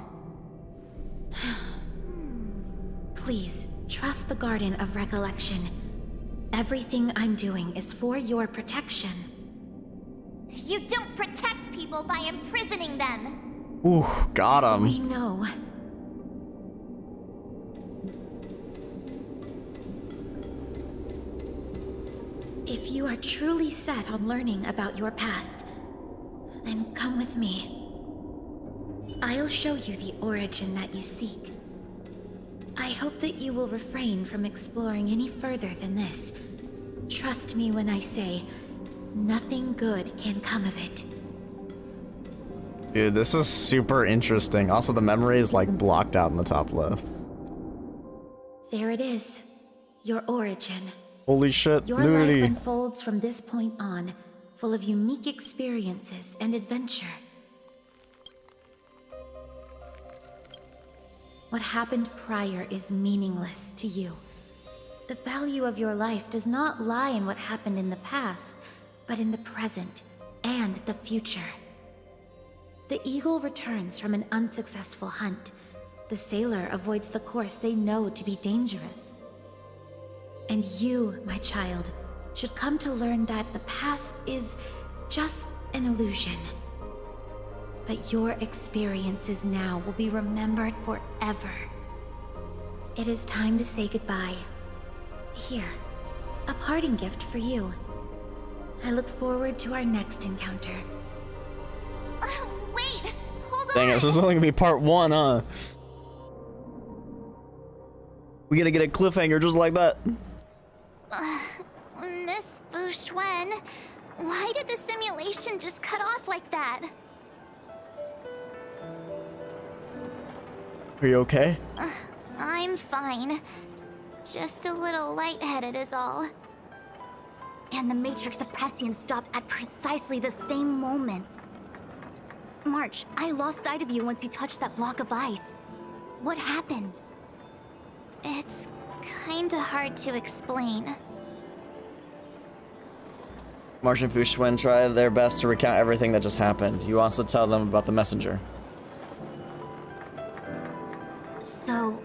Please, trust the Garden of Recollection. Everything I'm doing is for your protection. You don't protect people by imprisoning them. Ooh, got him. We know. If you are truly set on learning about your past, then come with me. I'll show you the origin that you seek. I hope that you will refrain from exploring any further than this. Trust me when I say, nothing good can come of it. Dude, this is super interesting. Also, the memory is like blocked out in the top left. There it is. Your origin. Holy shit, Your nudity. life unfolds from this point on, full of unique experiences and adventure. What happened prior is meaningless to you. The value of your life does not lie in what happened in the past, but in the present and the future. The eagle returns from an unsuccessful hunt. The sailor avoids the course they know to be dangerous. And you, my child, should come to learn that the past is just an illusion. But your experiences now will be remembered forever. It is time to say goodbye. Here, a parting gift for you. I look forward to our next encounter. Wait! Hold on! Dang it, this is only gonna be part 1, huh? We gonna get a cliffhanger just like that. Miss Fu Xuan, why did the simulation just cut off like that? Are you okay? I'm fine. Just a little lightheaded is all. And the Matrix of Prescience stopped at precisely the same moment. March, I lost sight of you once you touched that block of ice. What happened? It's kinda hard to explain. March and Fu Xuan try their best to recount everything that just happened. You also tell them about the messenger. So,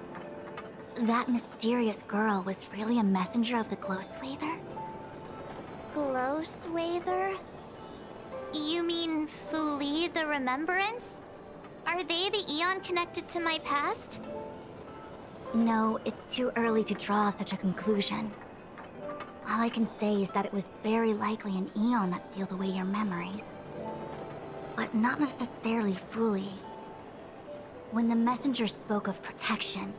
that mysterious girl was really a messenger of the Glow Swather? Glow Swather? You mean Fu Li, the Remembrance? Are they the Eon connected to my past? No, it's too early to draw such a conclusion. All I can say is that it was very likely an Eon that sealed away your memories. But not necessarily fully. When the messenger spoke of protection,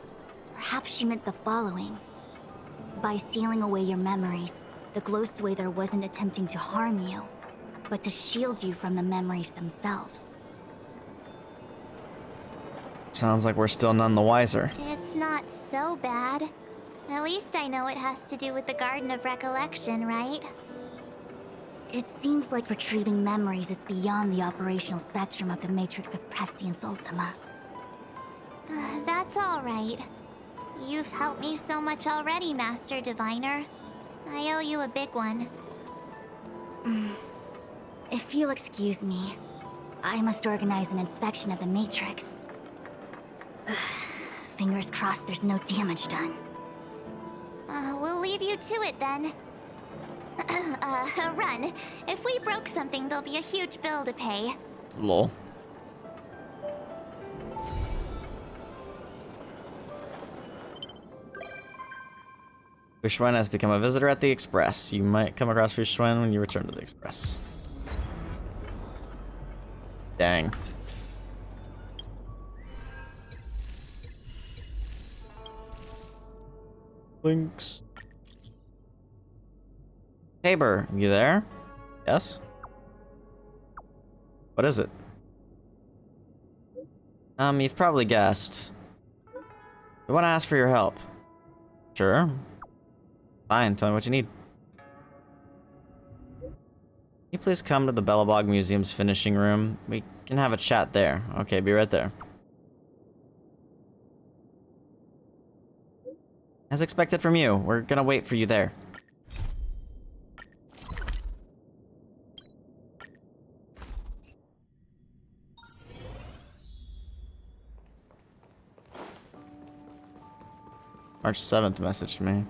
perhaps she meant the following. By sealing away your memories, the Glow Swather wasn't attempting to harm you, but to shield you from the memories themselves. Sounds like we're still none the wiser. It's not so bad. At least I know it has to do with the Garden of Recollection, right? It seems like retrieving memories is beyond the operational spectrum of the Matrix of Prescience Ultima. That's all right. You've helped me so much already, Master Diviner. I owe you a big one. If you'll excuse me, I must organize an inspection of the Matrix. Fingers crossed there's no damage done. We'll leave you to it then. Run. If we broke something, there'll be a huge bill to pay. Lol. Fu Xuan has become a visitor at the Express. You might come across Fu Xuan when you return to the Express. Dang. Lynx. Tabor, you there? Yes? What is it? You've probably guessed. We want to ask for your help. Sure. Fine, tell me what you need. Can you please come to the Belobog Museum's finishing room? We can have a chat there. Okay, be right there. As expected from you, we're gonna wait for you there. March 7th messaged me.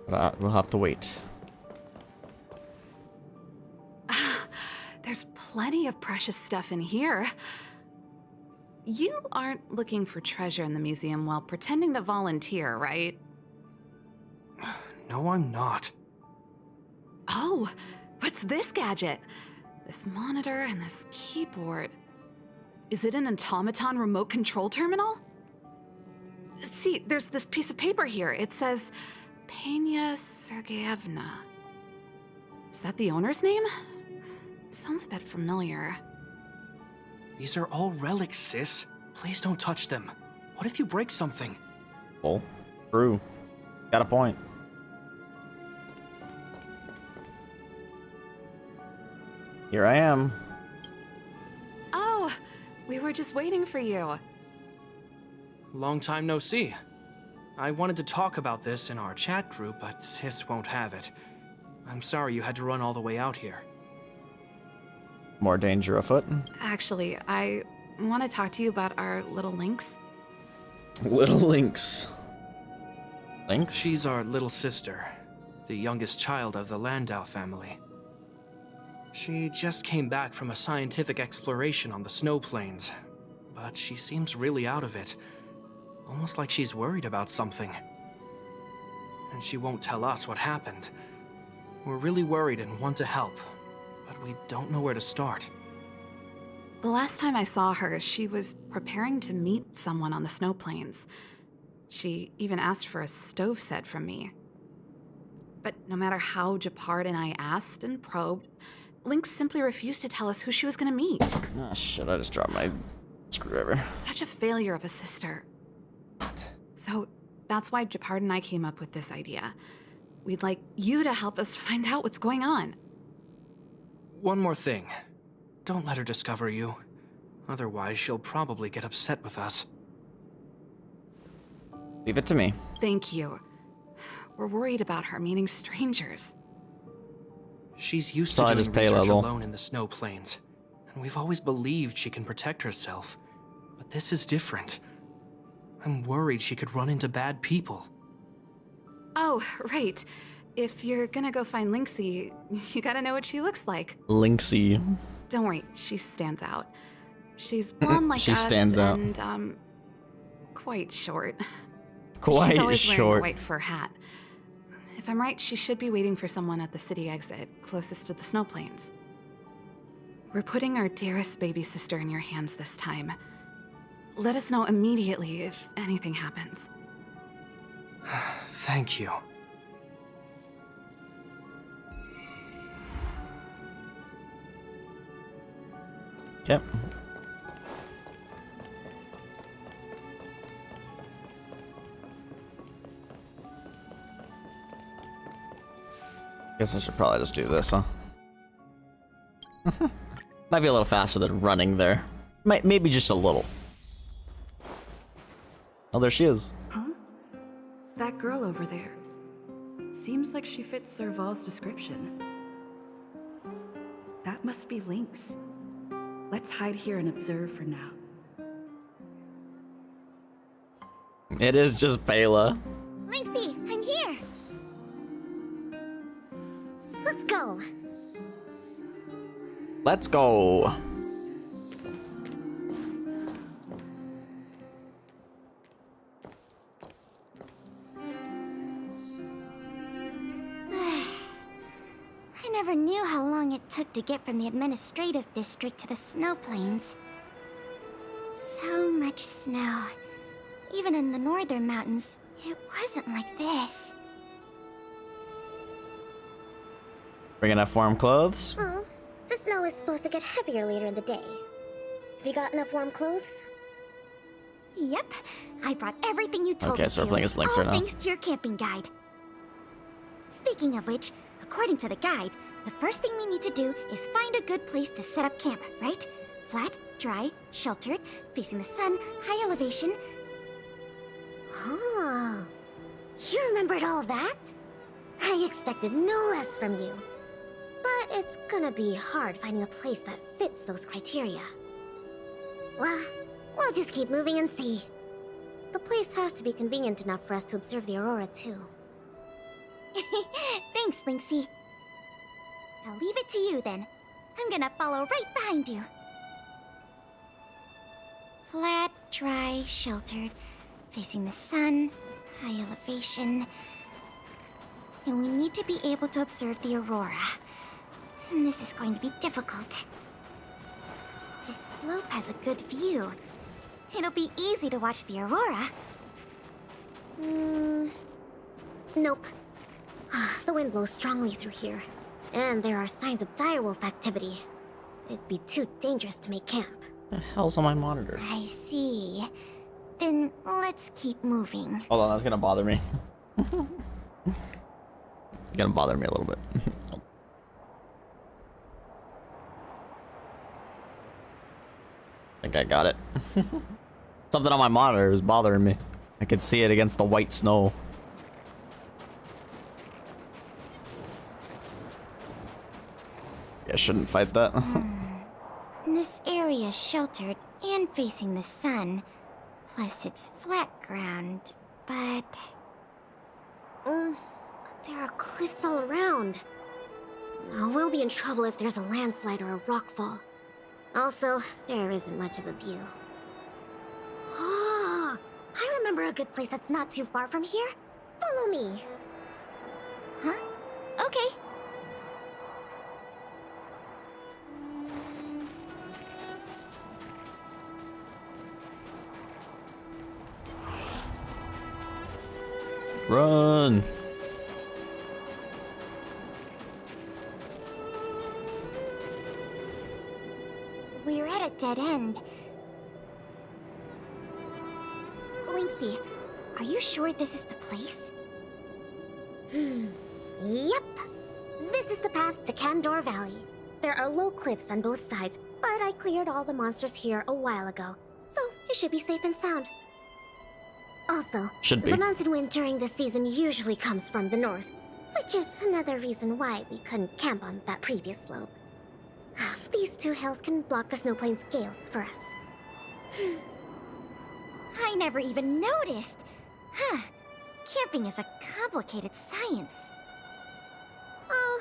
But we'll have to wait. There's plenty of precious stuff in here. You aren't looking for treasure in the museum while pretending to volunteer, right? No, I'm not. Oh, what's this gadget? This monitor and this keyboard. Is it an automaton remote control terminal? See, there's this piece of paper here. It says, Pena Sergeyevna. Is that the owner's name? Sounds a bit familiar. These are all relics, sis. Please don't touch them. What if you break something? Oh, true. Got a point. Here I am. Oh, we were just waiting for you. Long time no see. I wanted to talk about this in our chat group, but sis won't have it. I'm sorry you had to run all the way out here. More danger afoot. Actually, I want to talk to you about our little Lynx. Little Lynx. Lynx? She's our little sister, the youngest child of the Landau family. She just came back from a scientific exploration on the snow plains, but she seems really out of it. Almost like she's worried about something. and she won't tell us what happened. We're really worried and want to help, but we don't know where to start. The last time I saw her, she was preparing to meet someone on the snow plains. She even asked for a stove set from me. But no matter how Japard and I asked and probed, Lynx simply refused to tell us who she was gonna meet. Oh shit, I just dropped my screwdriver. Such a failure of a sister. So that's why Japard and I came up with this idea. We'd like you to help us find out what's going on. One more thing. Don't let her discover you. Otherwise, she'll probably get upset with us. Leave it to me. Thank you. We're worried about her meeting strangers. She's used So to I doing just pay research level. alone in the snow plains, and we've always believed she can protect herself. But this is different. I'm worried she could run into bad people. Oh, right. If you're gonna go find Lynxie, you gotta know what she looks like. Lynxie. Don't worry, she stands out. She's blonde like She us stands out. and, quite short. Quite She's always wearing a short. white fur hat. If I'm right, she should be waiting for someone at the city exit, closest to the snow plains. We're putting our dearest baby sister in your hands this time. Let us know immediately if anything happens. Thank you. Okay. Guess I should probably just do this, huh? Might be a little faster than running there. Maybe just a little. Oh, there she is. Huh? That girl over there. Seems like she fits Serval's description. That must be Lynx. Let's hide here and observe for now. It is just Bela. Lynxie, I'm here! Let's go! Let's go. I never knew how long it took to get from the administrative district to the snow plains. So much snow. Even in the northern mountains, it wasn't like this. Bring enough warm clothes? Oh, the snow is supposed to get heavier later in the day. Have you got enough warm clothes? Yep, I brought everything you told Okay, me so we're to. playing as Lynx all right now. thanks to your camping guide. Speaking of which, according to the guide, the first thing we need to do is find a good place to set up camp, right? Flat, dry, sheltered, facing the sun, high elevation. Oh, you remembered all that? I expected no less from you. But it's gonna be hard finding a place that fits those criteria. Well, we'll just keep moving and see. The place has to be convenient enough for us to observe the aurora, too. Thanks, Lynxie. I'll leave it to you then. I'm gonna follow right behind you. Flat, dry, sheltered, facing the sun, high elevation. And we need to be able to observe the aurora. And this is going to be difficult. This slope has a good view. It'll be easy to watch the aurora. Nope. The wind blows strongly through here. And there are signs of direwolf activity. It'd be too dangerous to make camp. The hell's on my monitor? I see. Then let's keep moving. Hold on, that's gonna bother me. It's gonna bother me a little bit. I think I got it. Something on my monitor is bothering me. I could see it against the white snow. I shouldn't fight that. This area is sheltered and facing the sun. Plus it's flat ground, but... There are cliffs all around. We'll be in trouble if there's a landslide or a rockfall. Also, there isn't much of a view. Ah, I remember a good place that's not too far from here. Follow me. Run! We're at a dead end. Lynxy, are you sure this is the place? Yep. This is the path to Candor Valley. There are low cliffs on both sides, but I cleared all the monsters here a while ago, so it should be safe and sound. Also, Should be. the mountain wind during this season usually comes from the north, which is another reason why we couldn't camp on that previous slope. These two hills can block the snowplain's gales for us. I never even noticed. Huh. Camping is a complicated science. Oh,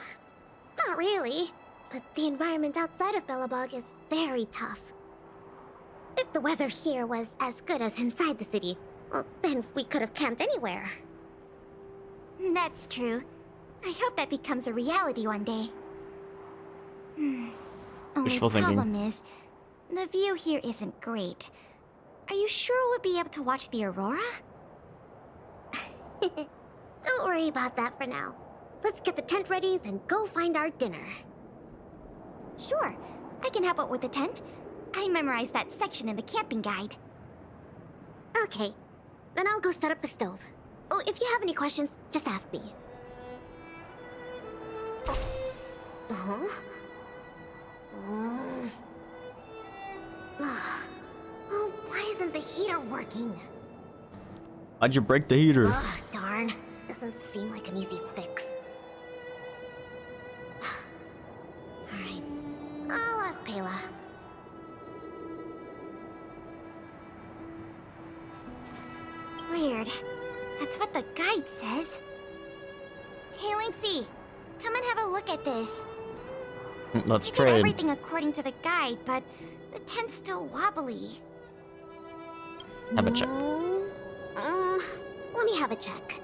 not really. But the environment outside of Bellabog is very tough. If the weather here was as good as inside the city, well, then we could have camped anywhere. That's true. I hope that becomes a reality one day. Only Wishful thinking. problem is, the view here isn't great. Are you sure we'll be able to watch the aurora? Don't worry about that for now. Let's get the tent ready, then go find our dinner. Sure, I can help out with the tent. I memorized that section in the camping guide. Okay, then I'll go set up the stove. Oh, if you have any questions, just ask me. Oh, why isn't the heater working? Why'd you break the heater? Ugh, darn. Doesn't seem like an easy fix. Alright, I'll ask Pela. Weird. That's what the guide says. Hey, Lynxy, come and have a look at this. Let's You did trade. everything according to the guide, but the tent's still wobbly. Have a check. Let me have a check.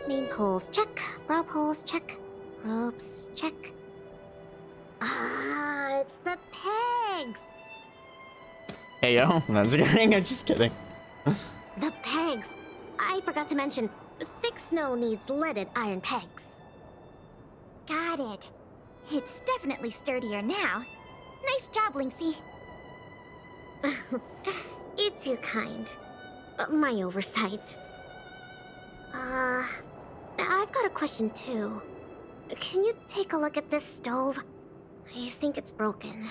Main poles, check. Brow poles, check. Ropes, check. Ah, it's the pegs! Hey yo, I'm just kidding. I'm just kidding. The pegs! I forgot to mention, thick snow needs leaded iron pegs. Got it. It's definitely sturdier now. Nice job, Lynxy. You're too kind. My oversight. I've got a question too. Can you take a look at this stove? I think it's broken.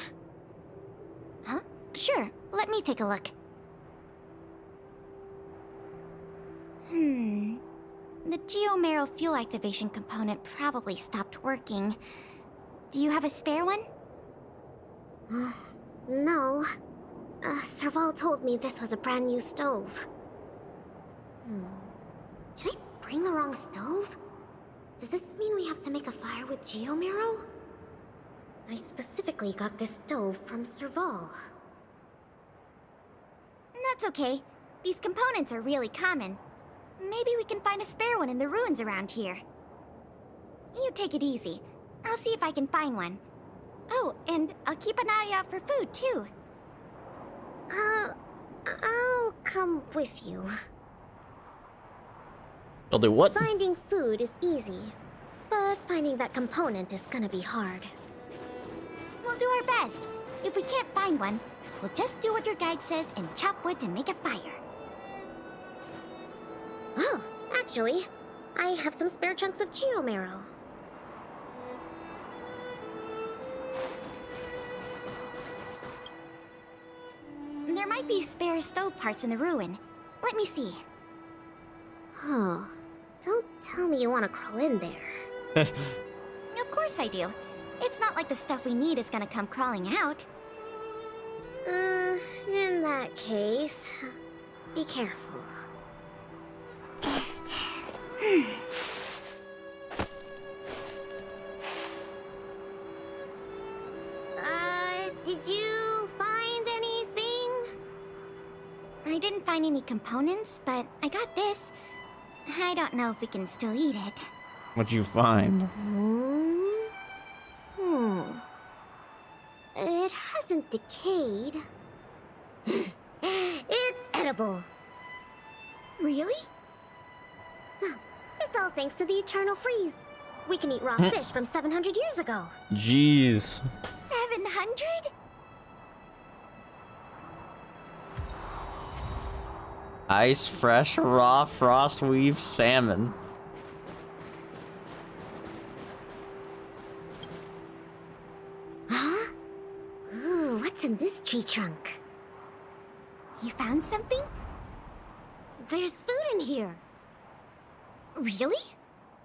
Huh? Sure, let me take a look. The geomarrow fuel activation component probably stopped working. Do you have a spare one? No. Serval told me this was a brand new stove. Did I bring the wrong stove? Does this mean we have to make a fire with geomarrow? I specifically got this stove from Serval. That's okay. These components are really common. Maybe we can find a spare one in the ruins around here. You take it easy. I'll see if I can find one. Oh, and I'll keep an eye out for food, too. I'll come with you. I'll do what? Finding food is easy, but finding that component is gonna be hard. We'll do our best. If we can't find one, we'll just do what your guide says and chop wood to make a fire. Oh, actually, I have some spare chunks of geomarrow. There might be spare stove parts in the ruin. Let me see. Oh, don't tell me you want to crawl in there. Of course I do. It's not like the stuff we need is gonna come crawling out. In that case, be careful. Did you find anything? I didn't find any components, but I got this. I don't know if we can still eat it. What'd you find? It hasn't decayed. It's edible. Really? Well, it's all thanks to the eternal freeze. We can eat raw fish from 700 years ago. Jeez. 700? Ice fresh raw frost weave salmon. Huh? Ooh, what's in this tree trunk? You found something? There's food in here. Really?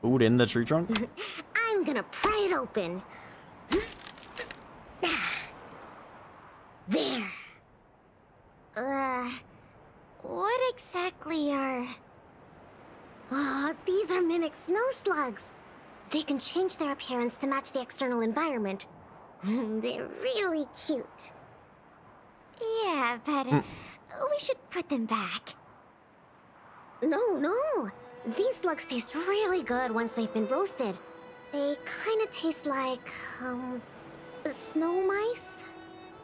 Food in the tree trunk? I'm gonna pry it open. There. What exactly are... Oh, these are mimic snow slugs. They can change their appearance to match the external environment. They're really cute. Yeah, but we should put them back. No. These slugs taste really good once they've been roasted. They kind of taste like, snow mice?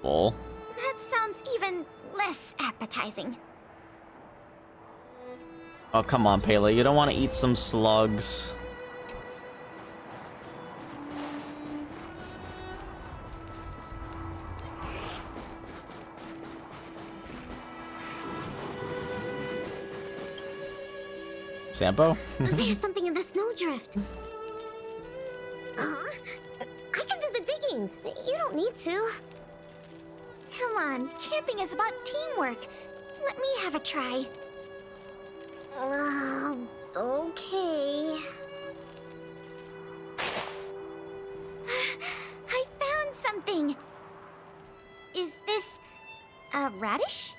Oh. That sounds even less appetizing. Oh, come on, Pele. You don't want to eat some slugs. Sampo? There's something in the snowdrift. Huh? I can do the digging. You don't need to. Come on, camping is about teamwork. Let me have a try. Okay. I found something. Is this a radish?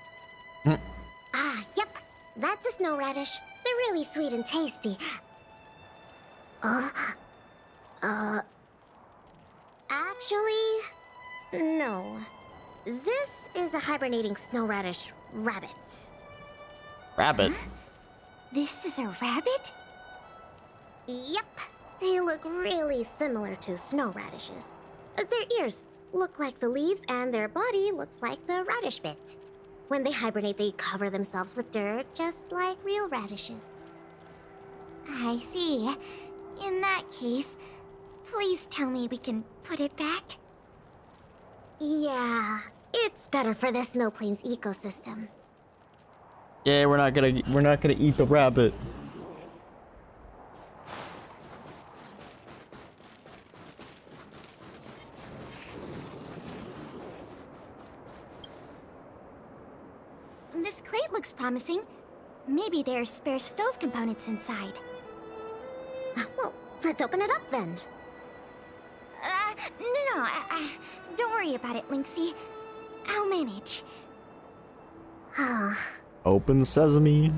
Yep. That's a snow radish. They're really sweet and tasty. Actually, no. This is a hibernating snow radish rabbit. Rabbit? Huh? This is a rabbit? Yep. They look really similar to snow radishes. Their ears look like the leaves and their body looks like the radish bit. When they hibernate, they cover themselves with dirt, just like real radishes. I see. In that case, please tell me we can put it back. Yeah, it's better for the Snow Plains ecosystem. Yeah, we're not gonna eat the rabbit. This crate looks promising. Maybe there's spare stove components inside. Well, let's open it up then. No. Don't worry about it, Lynxy. I'll manage. Open sesame.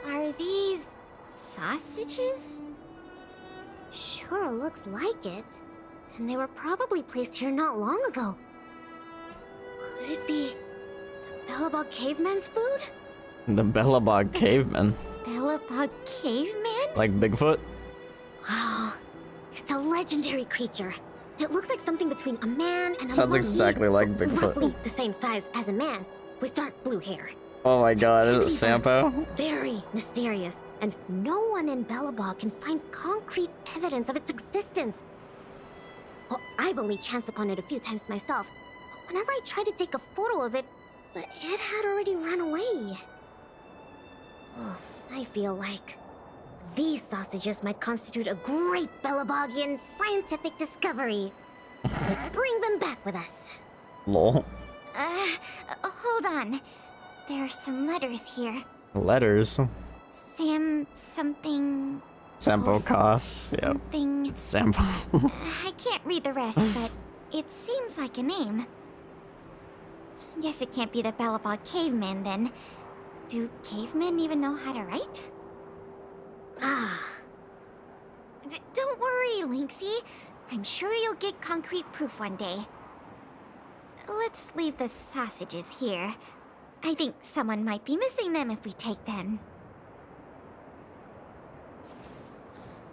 Are these sausages? Sure looks like it. And they were probably placed here not long ago. Could it be the Bellabog caveman's food? The Bellabog caveman. Bellabog caveman? Like Bigfoot? Oh, it's a legendary creature. It looks like something between a man and a Sounds mummy. exactly like Bigfoot. Roughly the same size as a man, with dark blue hair. Oh my god, is it Sampo? Very mysterious, and no one in Bellabog can find concrete evidence of its existence. Well, I've only chanced upon it a few times myself. But whenever I tried to take a photo of it, it had already run away. Oh, I feel like these sausages might constitute a great Bellabogian scientific discovery. Let's bring them back with us. Lol. Hold on. There are some letters here. Letters? Sam something... Sampo Koss. Yep. Something... It's Sampo. I can't read the rest, but it seems like a name. Guess it can't be the Bellabog caveman, then. Do cavemen even know how to write? Don't worry, Lynxy. I'm sure you'll get concrete proof one day. Let's leave the sausages here. I think someone might be missing them if we take them.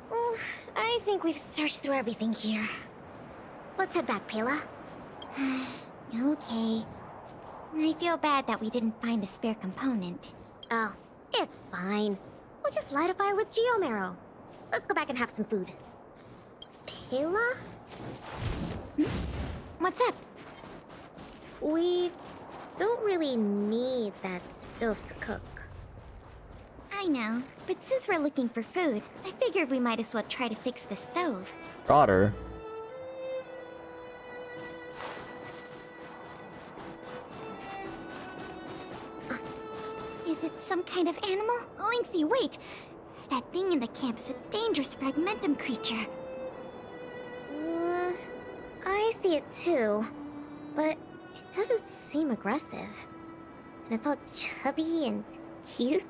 Well, I think we've searched through everything here. Let's head back, Pela. Okay. I feel bad that we didn't find a spare component. Oh, it's fine. We'll just light a fire with geomarrow. Let's go back and have some food. Pela? What's up? We don't really need that stove to cook. I know, but since we're looking for food, I figured we might as well try to fix the stove. Daughter. Is it some kind of animal? Lynxy, wait! That thing in the camp is a dangerous fragmentum creature. I see it too, but it doesn't seem aggressive. And it's all chubby and cute.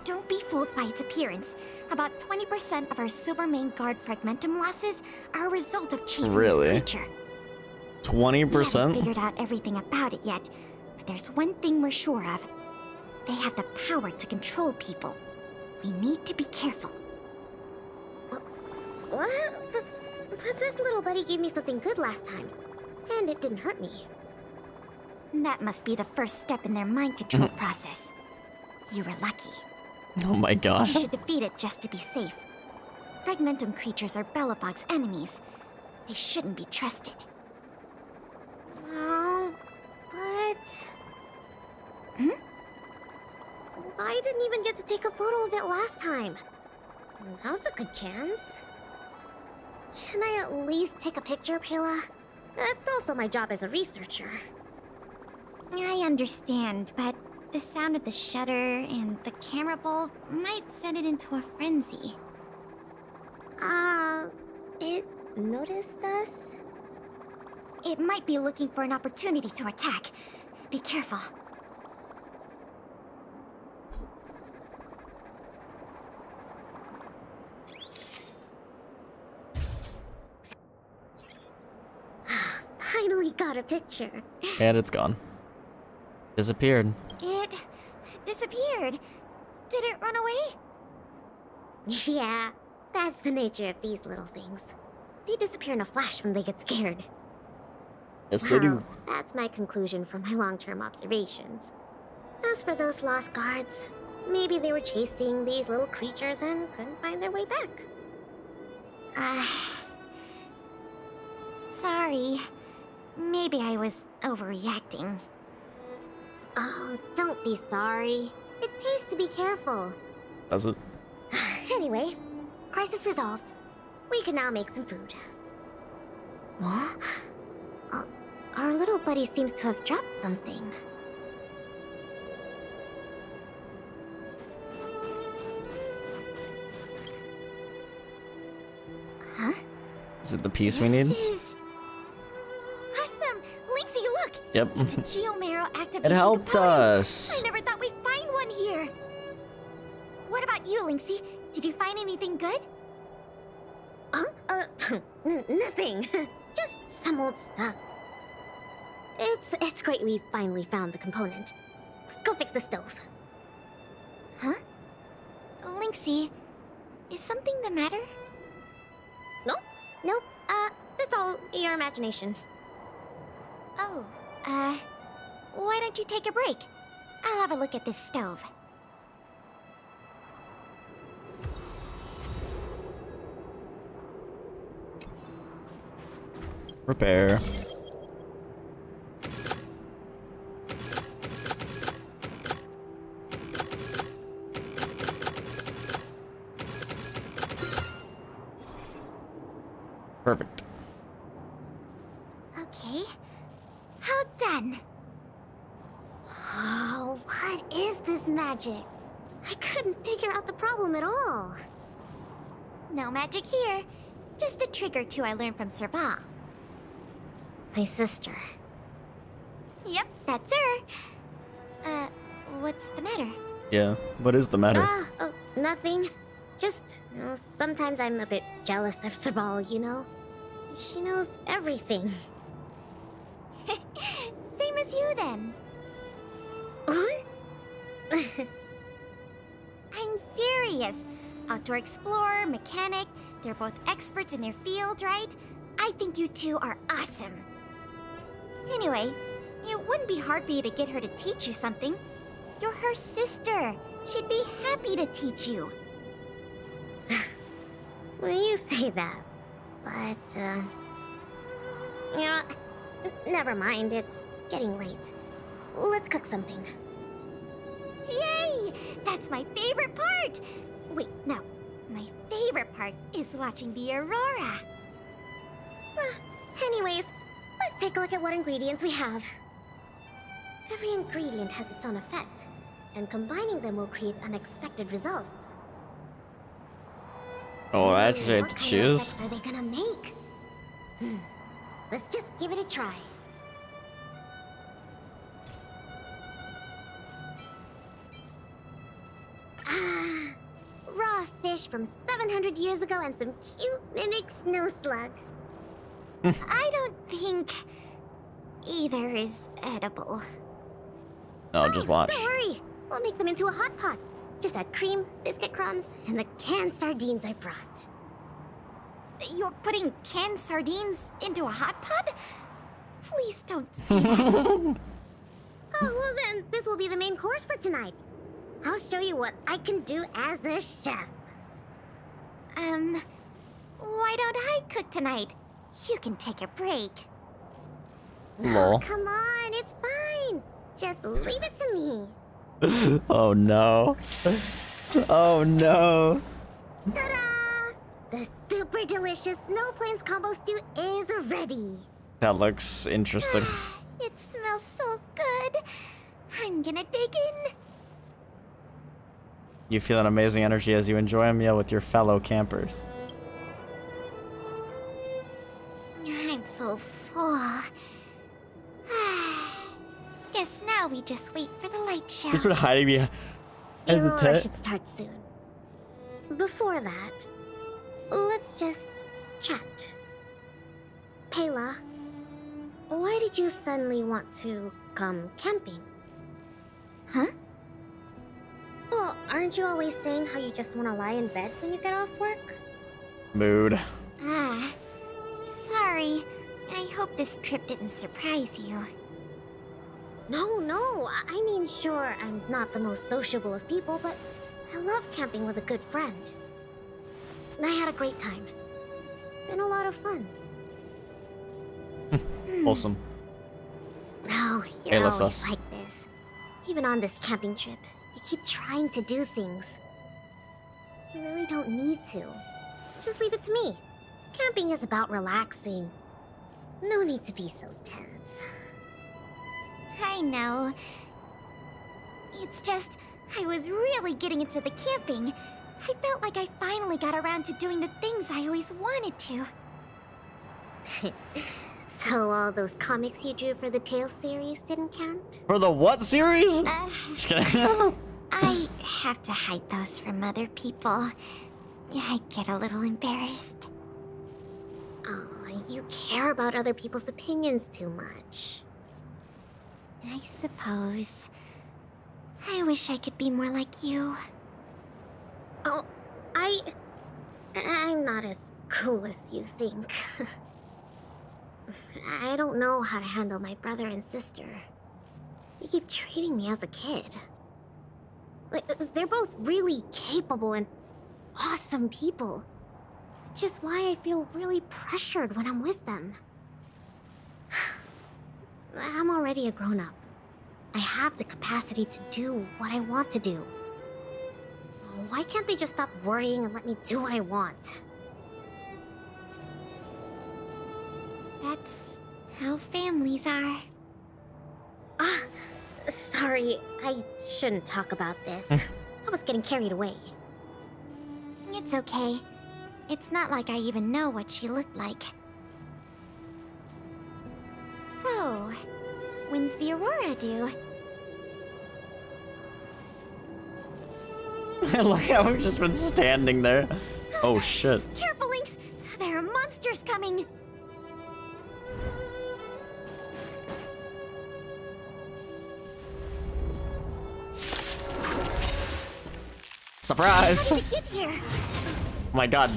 Don't be fooled by its appearance. About 20% of our Silvermane Guard fragmentum losses are a result of chasing Really? this creature. 20%? We haven't figured out everything about it yet, but there's one thing we're sure of. They have the power to control people. We need to be careful. What? But this little buddy gave me something good last time, and it didn't hurt me. That must be the first step in their mind control process. You were lucky. Oh my gosh. We should defeat it just to be safe. Fragmentum creatures are Belobog's enemies. They shouldn't be trusted. But... I didn't even get to take a photo of it last time. Now's a good chance. Can I at least take a picture, Pela? That's also my job as a researcher. I understand, but the sound of the shutter and the camera bulb might send it into a frenzy. It noticed us? It might be looking for an opportunity to attack. Be careful. Finally got a picture. And it's gone. Disappeared. It disappeared. Did it run away? Yeah, that's the nature of these little things. They disappear in a flash when they get scared. Yes, they do. Well, that's my conclusion from my long-term observations. As for those lost guards, maybe they were chasing these little creatures and couldn't find their way back. Sorry. Maybe I was overreacting. Oh, don't be sorry. It pays to be careful. Does it? Anyway, crisis resolved. We can now make some food. What? Our little buddy seems to have dropped something. Huh? Is it the piece we need? This is... awesome! Lynxy, look! Yep. It's a geomarrow activation It helped component. us. I never thought we'd find one here. What about you, Lynxy? Did you find anything good? Nothing. Just some old stuff. It's great we finally found the component. Let's go fix the stove. Huh? Lynxy, is something the matter? Nope. That's all your imagination. Oh, why don't you take a break? I'll have a look at this stove. Repair. Perfect. Okay. How done? Oh, what is this magic? I couldn't figure out the problem at all. No magic here. Just a trick or two I learned from Serval. My sister. Yep, that's her. What's the matter? Yeah, what is the matter? Oh, nothing. Just, sometimes I'm a bit jealous of Serval, you know? She knows everything. Same as you, then. What? I'm serious. Outdoor explorer, mechanic, they're both experts in their field, right? I think you two are awesome. Anyway, It wouldn't be hard for you to get her to teach you something. You're her sister. She'd be happy to teach you. Well, you say that, but, you know, never mind, it's getting late. Let's cook something. Yay! That's my favorite part! Wait, no. My favorite part is watching the aurora. Anyways, let's take a look at what ingredients we have. Every ingredient has its own effect, and combining them will create unexpected results. Oh, that's What it to kind of choose. effects are they gonna make? Let's just give it a try. Ah, raw fish from 700 years ago and some cute mimic snow slug. I don't think either is edible. No, just watch. Don't worry, we'll make them into a hot pot. Just add cream, biscuit crumbs, and the canned sardines I brought. You're putting canned sardines into a hot pot? Please don't say that. Oh, well then, this will be the main course for tonight. I'll show you what I can do as a chef. Why don't I cook tonight? You can take a break. Lol. Oh, come on, it's fine. Just leave it to me. Oh no. Oh no. Ta-da! The super delicious Snow Plains combo stew is ready. That looks interesting. It smells so good. I'm gonna dig in. You feel an amazing energy as you enjoy a meal with your fellow campers. I'm so full. Guess now we just wait for the light show. He's been hiding behind The the aurora tent. should start soon. Before that, let's just chat. Pela, why did you suddenly want to come camping? Huh? Well, aren't you always saying how you just want to lie in bed when you get off work? Mood. Sorry. I hope this trip didn't surprise you. No, I mean, sure, I'm not the most sociable of people, but I love camping with a good friend. I had a great time. It's been a lot of fun. Wholesome. Oh, Hey, you're let's always us. like this. Even on this camping trip, you keep trying to do things. You really don't need to. Just leave it to me. Camping is about relaxing. No need to be so tense. I know. It's just, I was really getting into the camping. I felt like I finally got around to doing the things I always wanted to. So all those comics you drew for the Tales series didn't count? For the what series? Just kidding. I have to hide those from other people. I get a little embarrassed. Oh, you care about other people's opinions too much. I suppose. I wish I could be more like you. Oh, I'm not as cool as you think. I don't know how to handle my brother and sister. They keep treating me as a kid. Like, they're both really capable and awesome people. Which is why I feel really pressured when I'm with them. I'm already a grown-up. I have the capacity to do what I want to do. Why can't they just stop worrying and let me do what I want? That's how families are. Ah, sorry, I shouldn't talk about this. I was getting carried away. It's okay. It's not like I even know what she looked like. So, when's the aurora due? Look how we've just been standing there. Oh shit. Careful, Lynx! There are monsters coming! Surprise! How did it get here? Oh my god.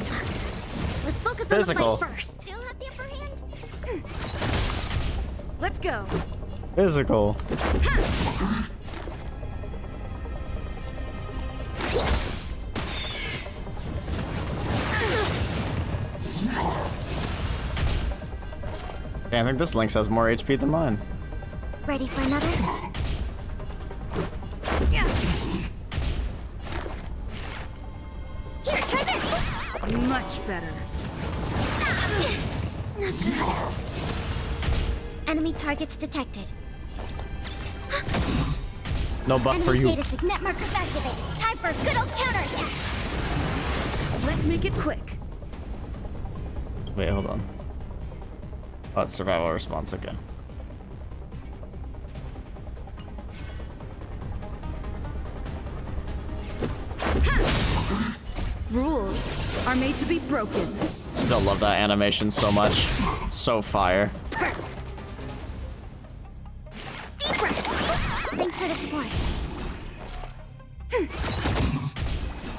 Let's focus Physical. on the fight first. Still have the upper hand? Let's go. Physical. Yeah, I think this Lynx has more HP than mine. Ready for another? Here, try this! Much better. Not good. Enemy targets detected. No buff for you. Enemy data signet markers activated. Time for a good old counterattack. Let's make it quick. Wait, hold on. Oh, it's survival response, okay. Rules are made to be broken. Still love that animation so much. It's so fire. Deep breath. Thanks for the support.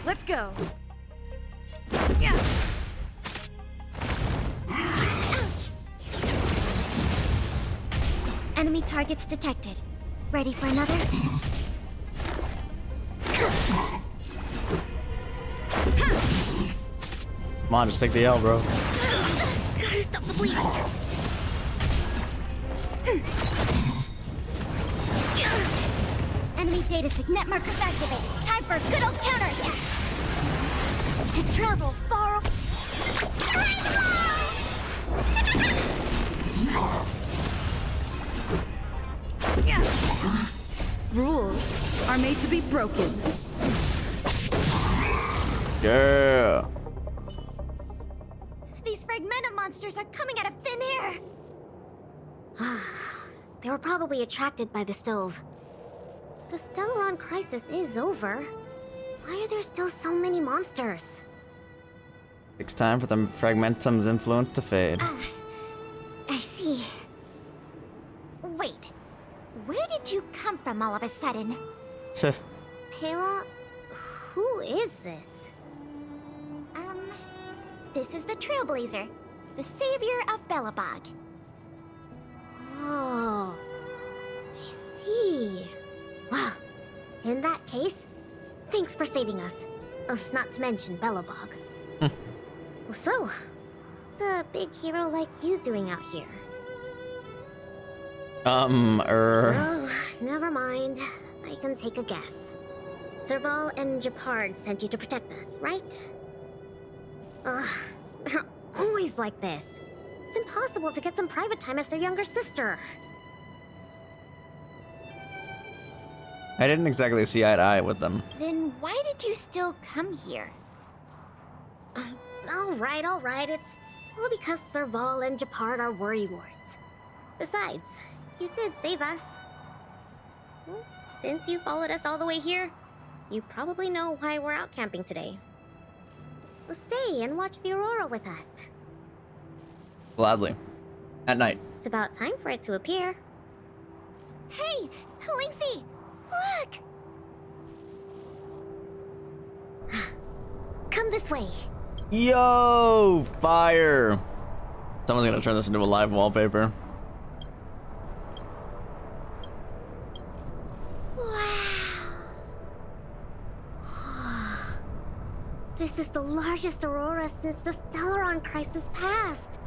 Let's go. Ouch. Enemy targets detected. Ready for another? Come on, just take the L, bro. Gotta stop the bleeding. Enemy data signet markers activated. Time for a good old counterattack. To travel far. Rules are made to be broken. Yeah. These fragmented monsters are coming out of thin air. They were probably attracted by the stove. The Stellaron crisis is over. Why are there still so many monsters? Takes time for the Fragmentum's influence to fade. I see. Wait, where did you come from all of a sudden? Pela, who is this? This is the Trailblazer, the savior of Belobog. Oh, I see. Well, in that case, thanks for saving us. Not to mention Belobog. So, what's a big hero like you doing out here? Oh, never mind. I can take a guess. Serval and Japard sent you to protect us, right? They're always like this. It's impossible to get some private time as their younger sister. I didn't exactly see eye to eye with them. Then why did you still come here? All right. It's all because Serval and Japard are worrywarts. Besides, you did save us. Since you followed us all the way here, you probably know why we're out camping today. Stay and watch the aurora with us. Gladly. At night. It's about time for it to appear. Hey, Lynxy! Look! Come this way. Yo! Fire! Someone's gonna turn this into a live wallpaper. This is the largest aurora since the Stellaron crisis passed.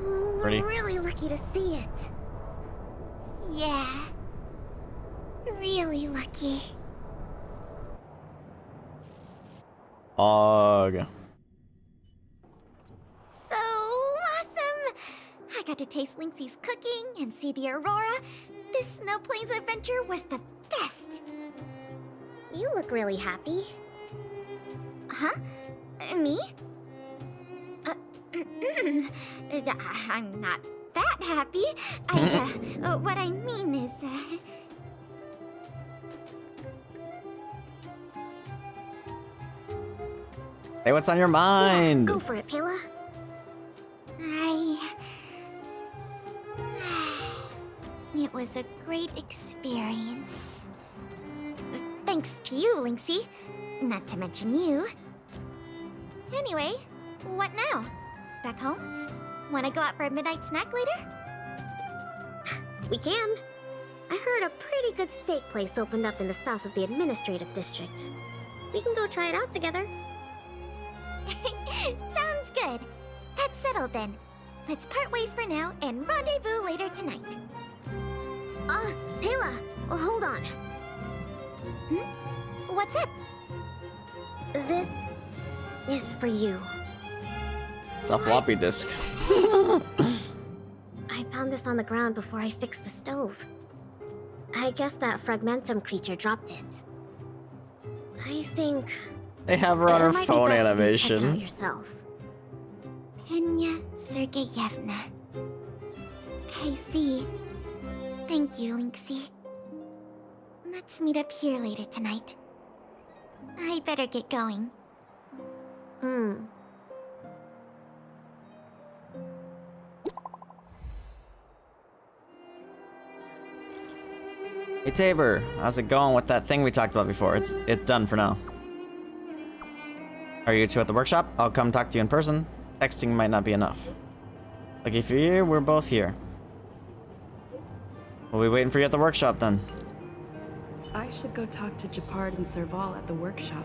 We're really lucky to see it. Yeah. Really lucky. Og. So awesome! I got to taste Lynxy's cooking and see the aurora. This Snow Plains adventure was the best. You look really happy. Huh? Me? I'm not that happy. What I mean is, Hey, what's on your mind? Go for it, Pela. It was a great experience. Thanks to you, Lynxy. Not to mention you. Anyway, what now? Back home? Wanna go out for a midnight snack later? We can. I heard a pretty good steak place opened up in the south of the administrative district. We can go try it out together. Sounds good. That's settled then. Let's part ways for now and rendezvous later tonight. Pela, hold on. What's up? This is for you. It's a floppy disk. I found this on the ground before I fixed the stove. I guess that fragmentum creature dropped it. I think They have her on her it might be phone best if you check it out animation. yourself. Penya Sergeyevna. I see. Thank you, Lynxy. Let's meet up here later tonight. I better get going. Hey Tabor, how's it going with that thing we talked about before? It's done for now. Are you two at the workshop? I'll come talk to you in person. Texting might not be enough. Like if you're here, we're both here. We'll be waiting for you at the workshop then. I should go talk to Japard and Serval at the workshop.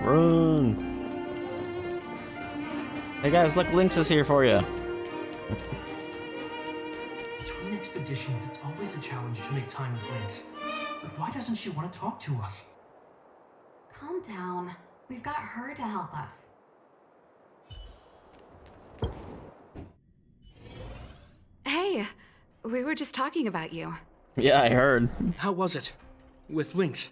Run! Hey guys, look, Lynx is here for you. Between expeditions, it's always a challenge to make time with Lynx. But why doesn't she want to talk to us? Calm down. We've got her to help us. Hey, we were just talking about you. Yeah, I heard. How was it? With Lynx?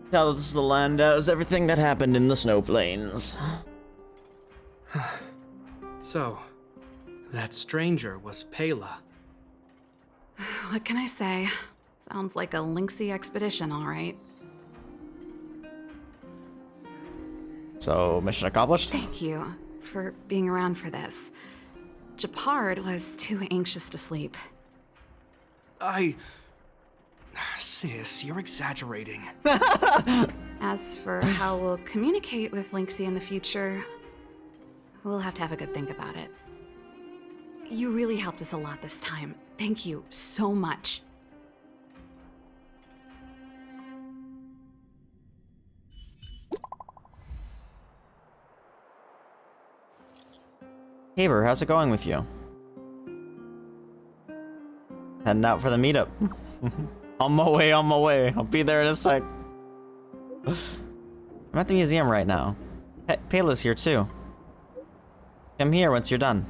Tell us the land knows everything that happened in the snow plains. So, that stranger was Pela. What can I say? Sounds like a Lynxy expedition, all right. So, mission accomplished? Thank you for being around for this. Japard was too anxious to sleep. Sis, you're exaggerating. As for how we'll communicate with Lynxy in the future, we'll have to have a good think about it. You really helped us a lot this time. Thank you so much. Tabor, how's it going with you? Heading out for the meetup. On my way. I'll be there in a sec. I'm at the museum right now. Pela's here too. Come here once you're done.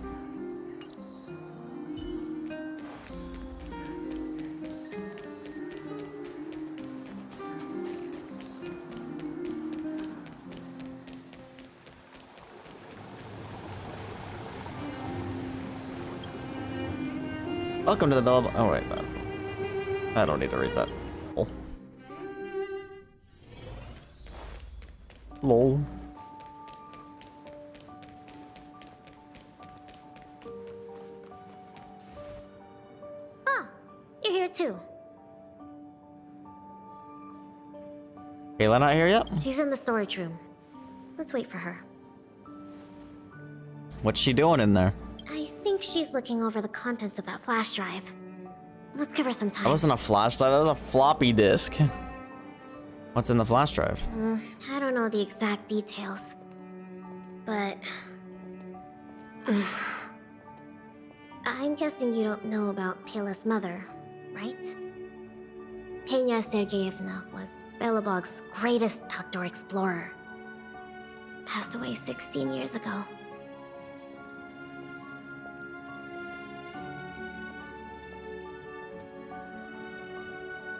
Welcome to the Bell. Oh wait, no. I don't need to read that. Oh. Lol. You're here too. Kayla not here yet? She's in the storage room. Let's wait for her. What's she doing in there? I think she's looking over the contents of that flash drive. Let's give her some time. That wasn't a flash drive, that was a floppy disk. What's in the flash drive? I don't know the exact details. But... I'm guessing you don't know about Pela's mother, right? Penya Sergeyevna was Belobog's greatest outdoor explorer. Passed away 16 years ago.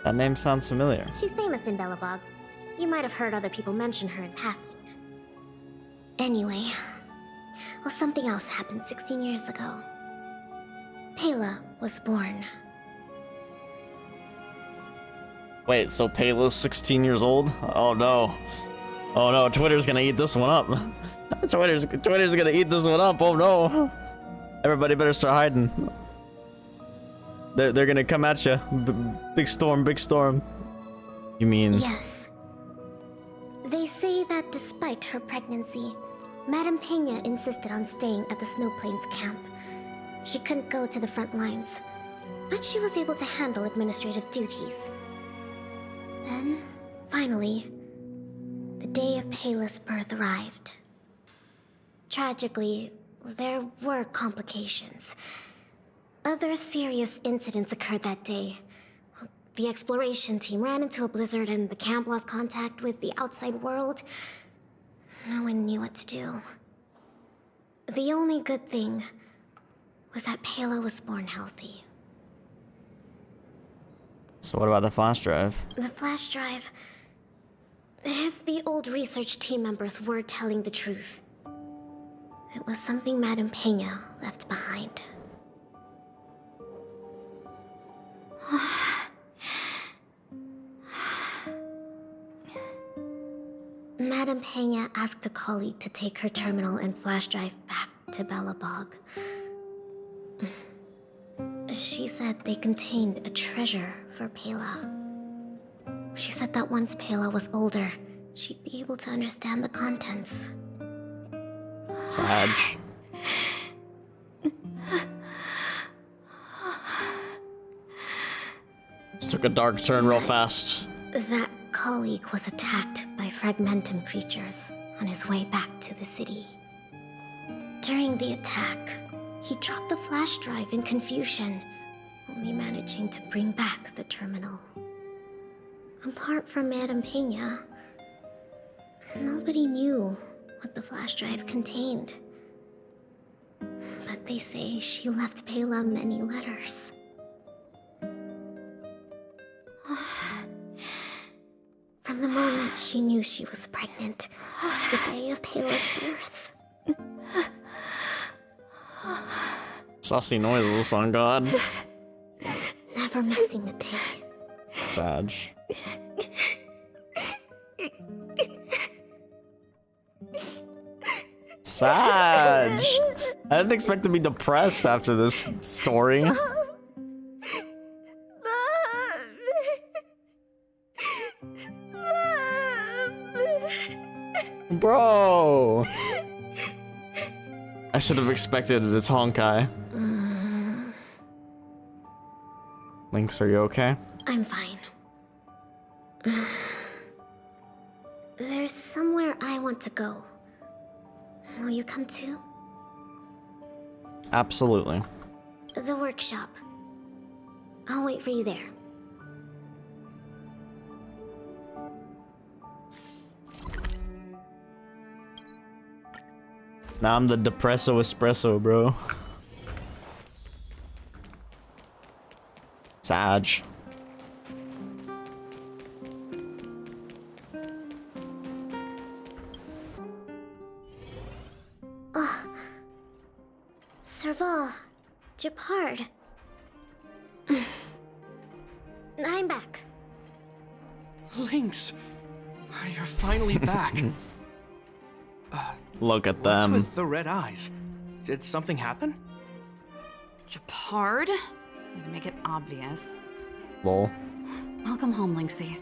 That name sounds familiar. She's famous in Belobog. You might have heard other people mention her in passing. Anyway, well, something else happened 16 years ago. Pela was born. Wait, so Pela's 16 years old? Oh no. Oh no, Twitter's gonna eat this one up. Twitter's gonna eat this one up, oh no. Everybody better start hiding. They're gonna come at you. Big storm, big storm. You mean... Yes. They say that despite her pregnancy, Madame Peña insisted on staying at the Snow Plains camp. She couldn't go to the front lines, but she was able to handle administrative duties. Then, finally, the day of Pela's birth arrived. Tragically, there were complications. Other serious incidents occurred that day. The exploration team ran into a blizzard and the camp lost contact with the outside world. No one knew what to do. The only good thing was that Pela was born healthy. So what about the flash drive? The flash drive... If the old research team members were telling the truth, it was something Madame Peña left behind. Madame Peña asked a colleague to take her terminal and flash drive back to Belobog. She said they contained a treasure for Pela. She said that once Pela was older, she'd be able to understand the contents. Sad. This took a dark turn real fast. That colleague was attacked by fragmentum creatures on his way back to the city. During the attack, he dropped the flash drive in confusion, only managing to bring back the terminal. Apart from Madame Peña, nobody knew what the flash drive contained. But they say she left Pela many letters. From the moment she knew she was pregnant to the day of Pela's birth. Saucy noises on God. Never missing a day. Sad. Sad. I didn't expect to be depressed after this story. Bro. I should have expected it. It's Honkai. Lynx, are you okay? I'm fine. There's somewhere I want to go. Will you come too? Absolutely. The workshop. I'll wait for you there. Now I'm the depresso espresso, bro. Sad. Serval, Japard. I'm back. Lynx, you're finally back. Look at What's them. with the red eyes? Did something happen? Japard? Need to make it obvious. Lol. Welcome home, Lynxie.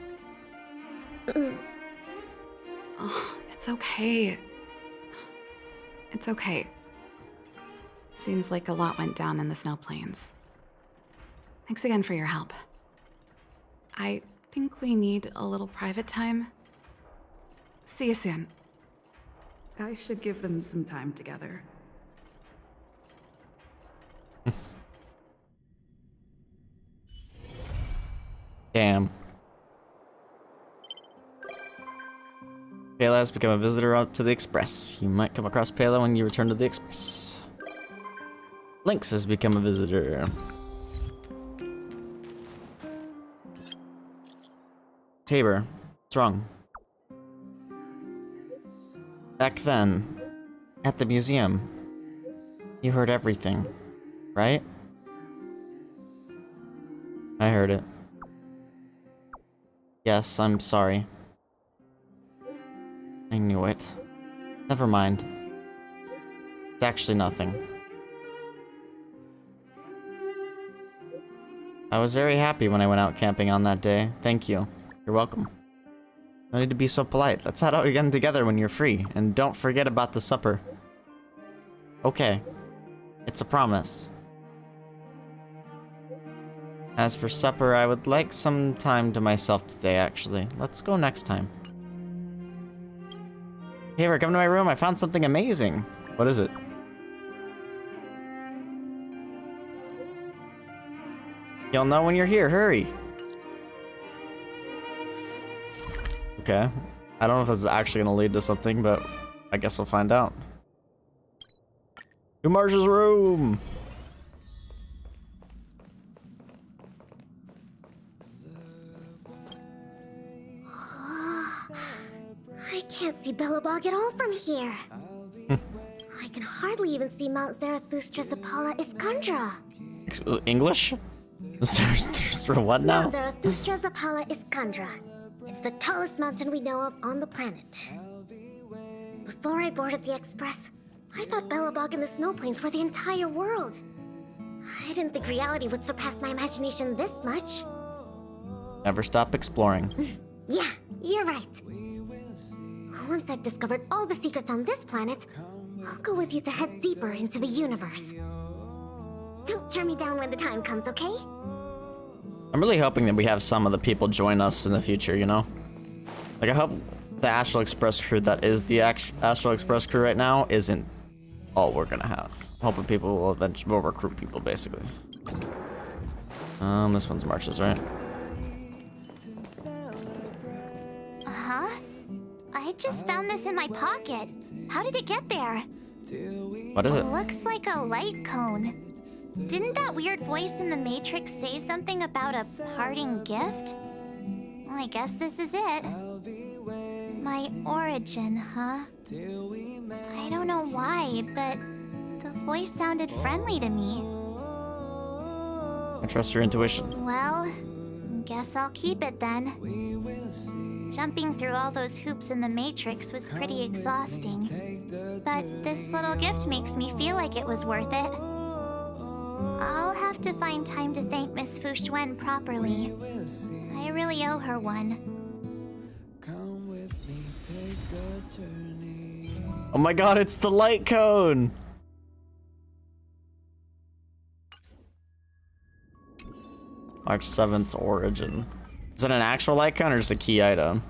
Oh, it's okay. It's okay. Seems like a lot went down in the Snow Plains. Thanks again for your help. I think we need a little private time. See you soon. I should give them some time together. Damn. Pela has become a visitor out to the Express. You might come across Pela when you return to the Express. Lynx has become a visitor. Tabor, what's wrong? Back then, at the museum, you heard everything, right? I heard it. Yes, I'm sorry. I knew it. Never mind. It's actually nothing. I was very happy when I went out camping on that day. Thank you. You're welcome. No need to be so polite. Let's head out again together when you're free. And don't forget about the supper. Okay. It's a promise. As for supper, I would like some time to myself today, actually. Let's go next time. Tabor, come to my room. I found something amazing. What is it? You'll know when you're here. Hurry. Okay. I don't know if this is actually going to lead to something, but I guess we'll find out. To Marsh's room. I can't see Belobog at all from here. I can hardly even see Mount Zarathustra's Apollo Iskandra. English? Zarathustra what now? Mount Zarathustra's Apollo Iskandra. It's the tallest mountain we know of on the planet. Before I boarded the express, I thought Belobog and the snow plains were the entire world. I didn't think reality would surpass my imagination this much. Never stop exploring. Yeah, you're right. Once I've discovered all the secrets on this planet, I'll go with you to head deeper into the universe. Don't turn me down when the time comes, okay? I'm really hoping that we have some of the people join us in the future, you know? Like, I hope the Astral Express crew that is the Astral Express crew right now isn't all we're gonna have. I'm hoping people will eventually recruit people, basically. This one's March's, right? Uh-huh. I just found this in my pocket. How did it get there? What is it? Looks like a light cone. Didn't that weird voice in the Matrix say something about a parting gift? Well, I guess this is it. My origin, huh? I don't know why, but the voice sounded friendly to me. I trust your intuition. Well, guess I'll keep it then. Jumping through all those hoops in the Matrix was pretty exhausting. But this little gift makes me feel like it was worth it. I'll have to find time to thank Miss Fu Xuan properly. I really owe her one. Oh my god, it's the light cone! March 7th's origin. Is it an actual light cone or just a key item?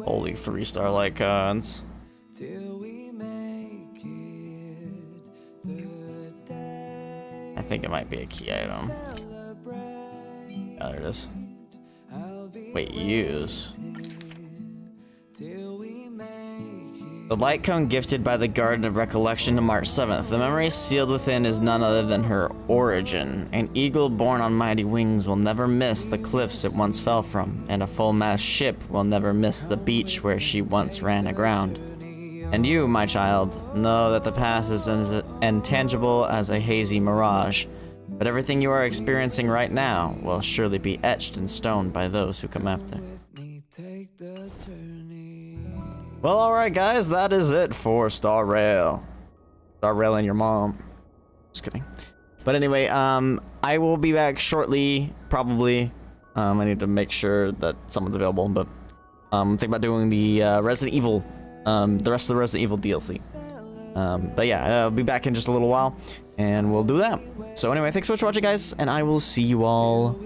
Holy 3-star light cones. I think it might be a key item. Yeah, there it is. Wait, use. The light cone gifted by the Garden of Recollection to March 7th. The memory sealed within is none other than her origin. An eagle born on mighty wings will never miss the cliffs it once fell from, and a full-mast ship will never miss the beach where she once ran aground. And you, my child, know that the past is as intangible as a hazy mirage, but everything you are experiencing right now will surely be etched in stone by those who come after. Well, alright guys, that is it for Star Rail. Star Rail and your mom. Just kidding. But anyway, I will be back shortly, probably. I need to make sure that someone's available, but I'm thinking about doing the Resident Evil, the rest of the Resident Evil DLC. But yeah, I'll be back in just a little while, and we'll do that. So anyway, thanks so much for watching, guys, and I will see you all